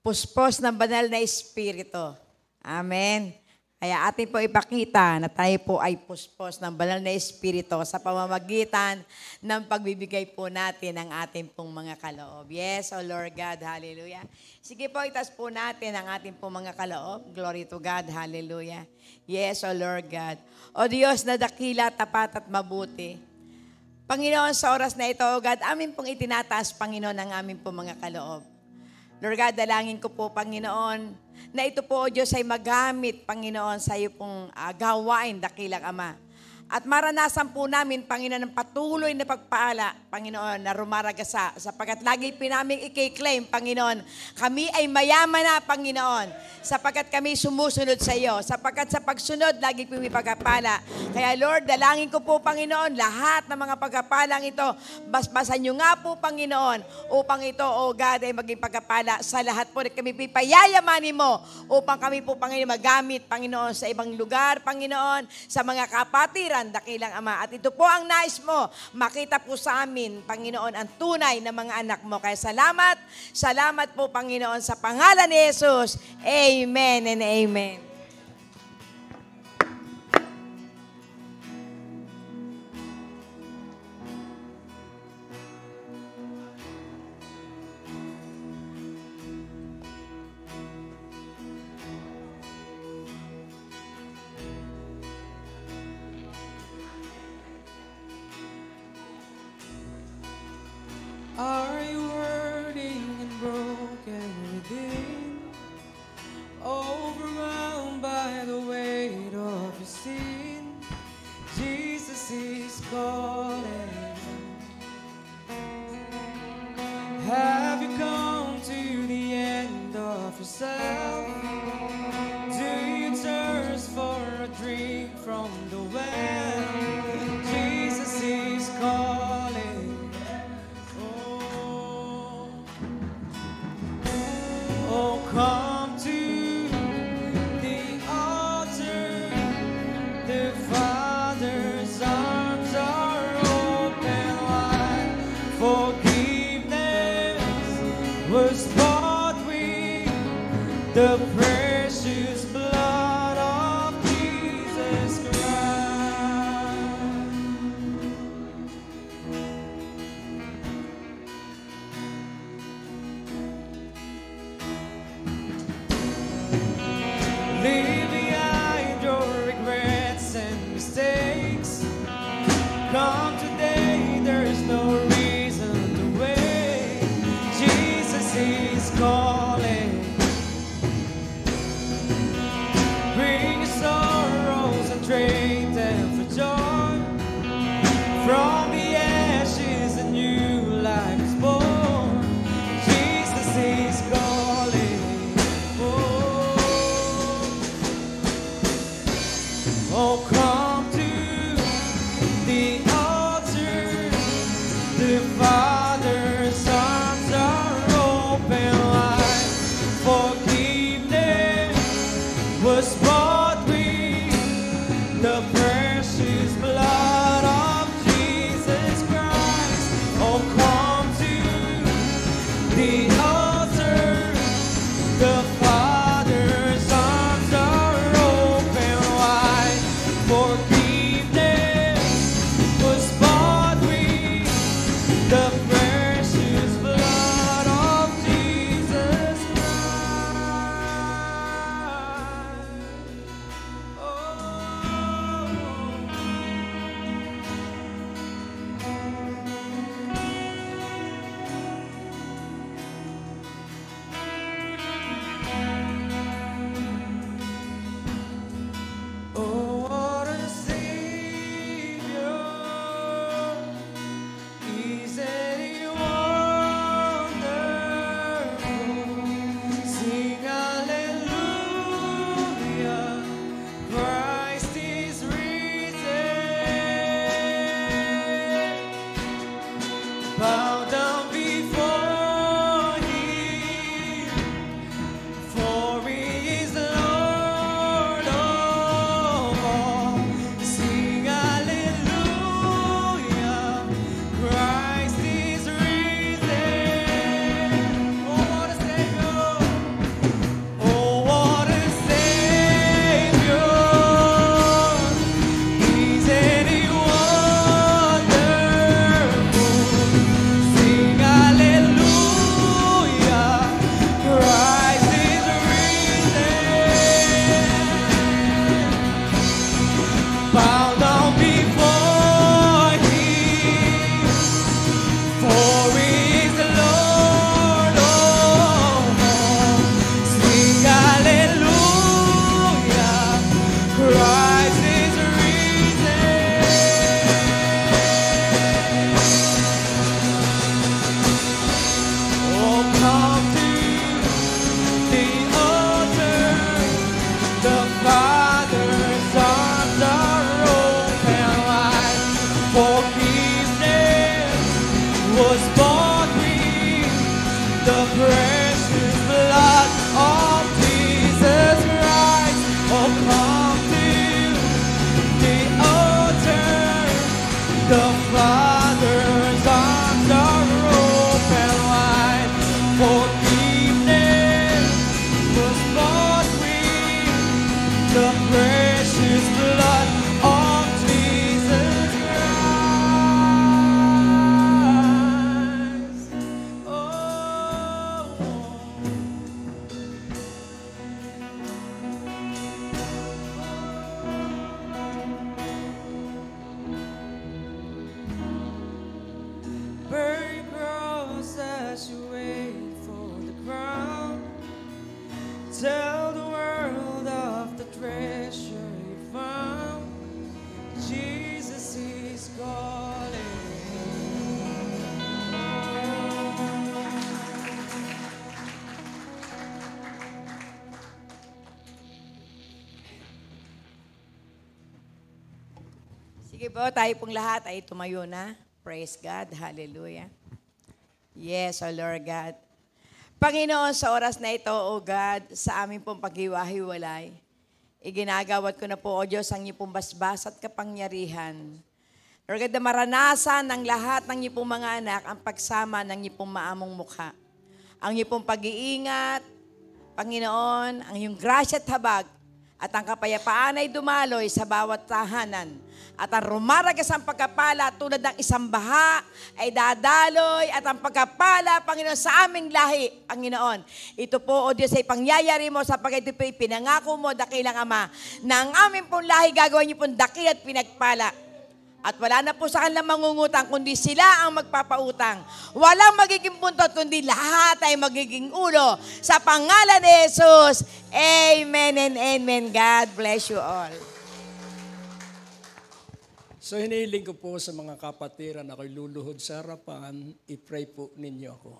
Puspos ng banal na Espiritu. Amen. Kaya atin po ipakita na tayo po ay puspos ng banal na Espiritu sa pamamagitan ng pagbibigay po natin ng ating pong mga kaloob. Yes, O Lord God. Hallelujah. Sige po, itas po natin ang ating pong mga kaloob. Glory to God. Hallelujah. Yes, O Lord God. O Diyos na dakila, tapat at mabuti. Panginoon, sa oras na ito, O God, amin pong itinataas, Panginoon, ang amin pong mga kaloob. Lord God, dalangin ko po, Panginoon, na ito po, O Diyos, ay magamit, Panginoon, sa iyo pong gawain, dakilang Ama. At maranasan po namin, Panginoon, ng patuloy na pagpaala, Panginoon, na rumaragasa. Sapagkat lagi pinaming i-claim, Panginoon, kami ay mayaman na, Panginoon, sapagkat kami sumusunod sa iyo. Sapagkat sa pagsunod, lagi po may pagpapala. Kaya Lord, dalangin ko po, Panginoon, lahat ng mga pagpapalang ito, basbasan nyo nga po, Panginoon, upang ito, O God, ay maging pagpapala sa lahat po na kami pipayayamanin mo, upang kami po, Panginoon, magamit, Panginoon, sa ibang lugar, Panginoon, sa mga kapatiran, dakilang Ama. At ito po ang nais mo, makita po sa amin, Panginoon, ang tunay na mga anak mo. Kaya salamat po, Panginoon, sa pangalan ni Jesus. Amen and amen. Are you hurting and broken within? Overwhelmed by the weight of your sin? Jesus is calling. Have you come to the end of yourself? Do you thirst for a drink from the well? Jesus is calling. Oh, come to the altar. The Father's arms are open wide. Forgiveness was bought with the precious blood of Jesus Christ. Leave behind your regrets and mistakes. Come today, there's no reason to wait. Jesus is calling. The Father's arms are open wide. Forgiveness was bought with the precious blood of Jesus Christ. Oh, come to the altar. The Father's arms are open wide. Forgiveness was bought with the precious blood of Jesus Christ. Oh, what a Savior. Isn't He wonderful? Sing hallelujah, Christ is risen. Bow down before Him, for He is Lord of all. Sing hallelujah, Christ is risen. Oh, what a Savior! Oh, what a Savior! Isn't He wonderful? Sing hallelujah, Christ is risen. Bow down before Him, for He is the Lord of all. Sing hallelujah, Christ is risen. Oh, come to the altar. The Father's arms are open wide. Forgiveness was bought with the precious blood of Jesus Christ. Oh, come to the altar. The Father's arms are open wide. Forgiveness was bought with the precious blood of Jesus Christ. Oh. Bury cross as you wait for the crown. Tell the world of the treasure you found. Jesus is calling. Sige po, tayo pong lahat ay tumayo na. Praise God. Hallelujah. Yes, O Lord God. Panginoon, sa oras na ito, O God, sa aming pong paghiwa-hiwalay, iginagawad ko na po, O Diyos, ang iyong pong basbas at kapangyarihan. Lord God, na maranasan ng lahat ng iyong pong mga anak ang pagsama ng iyong pong maamong mukha. Ang iyong pong pag-iingat, Panginoon, ang iyong grasya at habag, at ang kapayapaan ay dumaloy sa bawat tahanan. At ang rumaragas ang pagkapala tulad ng isang baha ay dadaloy at ang pagkapala, Panginoon, sa aming lahi, Panginoon. Ito po, O Diyos, ay pangyayari mo sapagkat ito po pinangako mo, dakilang Ama, na ang aming pong lahi gagawin niyo pong dakil at pinagpala. At wala na po sa kanilang mangungutang, kundi sila ang magpapautang. Walang magiging buntot, kundi lahat ay magiging ulo. Sa pangalan ni Jesus, amen and amen. God bless you all. So hinihiling ko po sa mga kapatiran, ako'y luluhod sa harapan, i-pray po ninyo ako.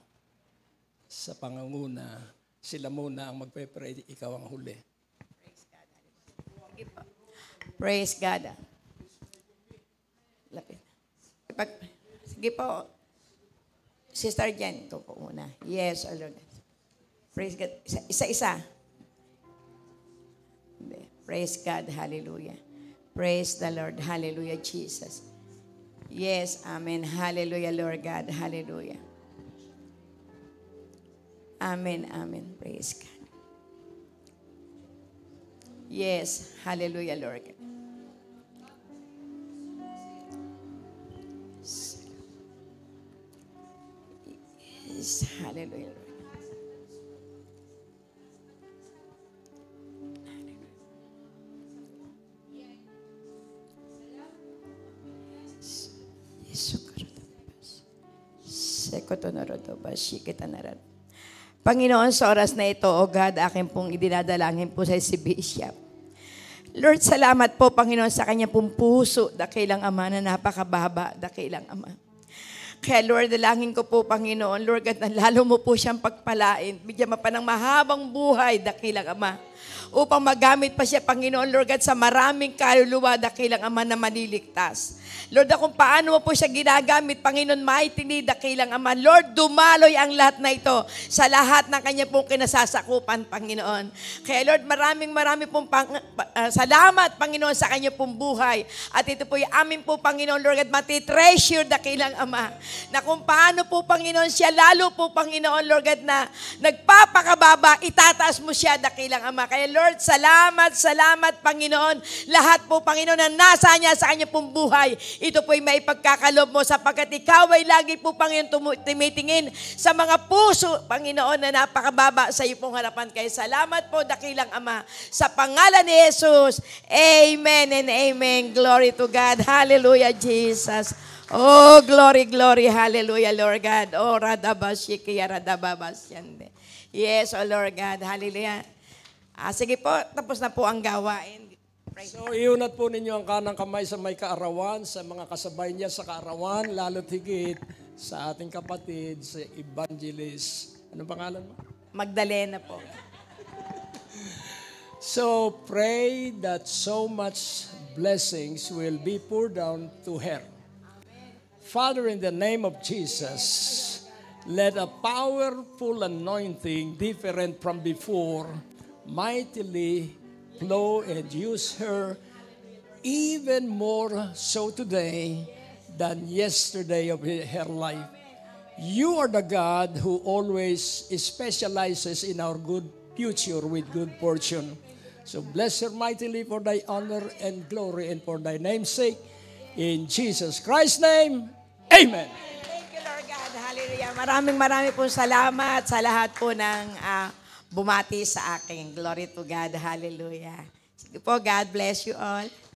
Sa pangunguna, sila muna ang magpe-pray, ikaw ang huli. Praise God. Lapit. Sige po. Sister Jen, ito po muna. Yes, oh Lord. Praise God. Isa-isa. Praise God. Hallelujah. Praise the Lord. Hallelujah, Jesus. Yes, amen. Hallelujah, Lord God. Hallelujah. Amen, amen. Praise God. Yes, hallelujah, Lord God. Yes, hallelujah, Lord. Panginoon, sa oras na ito, O God, akin pong idinadalangin po sa si Bishop. Lord, salamat po, Panginoon, sa kanya pong puso, dakilang Ama na napakababa, dakilang Ama. Kaya Lord, dalangin ko po, Panginoon, Lord, at lalo mo po siyang pagpalain, bigyan mo pa ng mahabang buhay, dakilang Ama, upang magamit pa siya, Panginoon, Lord, at sa maraming kaluluwa, dakilang Ama na maliligtas. Lord, kung paano mo po siya ginagamit, Panginoon, mightily, dakilang Ama. Lord, dumaloy ang lahat na ito sa lahat ng kanya pong kinasasakupan, Panginoon. Kaya Lord, maraming pong salamat, Panginoon, sa kanya pong buhay. At ito po yung amin po, Panginoon, Lord, at matitreasure, dakilang Ama, na kung paano po, Panginoon, siya lalo po, Panginoon, Lord, at na nagpapakababa, itataas mo siya, dakilang Ama. Kaya Lord, salamat, Panginoon. Lahat po, Panginoon, na nasa niya sa kanya pong buhay, ito po'y may pagkakalob mo sapagkat ikaw ay lagi po, Panginoon, tumitingin sa mga puso, Panginoon, na napakababa sa iyo pong harapan. Kaya salamat po, dakilang Ama, sa pangalan ni Jesus. Amen and amen. Glory to God. Hallelujah, Jesus. Oh, glory, hallelujah, Lord God. Oh, radabashikiya, radababasyande. Yes, oh Lord God, hallelujah. Sige po, tapos na po ang gawain. So, iunat po ninyo ang kanang kamay sa may kaarawan, sa mga kasabay niya sa kaarawan, lalo't higit sa ating kapatid, sa Evangelist. Anong pangalan mo? Magdalena po. So, pray that so much blessings will be poured down to her. Father, in the name of Jesus, let a powerful anointing different from before mightily flow and use her even more so today than yesterday of her life. You are the God who always specializes in our good future with good fortune. So bless her mightily for thy honor and glory and for thy name's sake. In Jesus Christ's name, amen. Thank you, Lord God. Hallelujah. Maraming pong salamat sa lahat po ng bumati sa akin. Glory to God. Hallelujah. Sige po, God bless you all.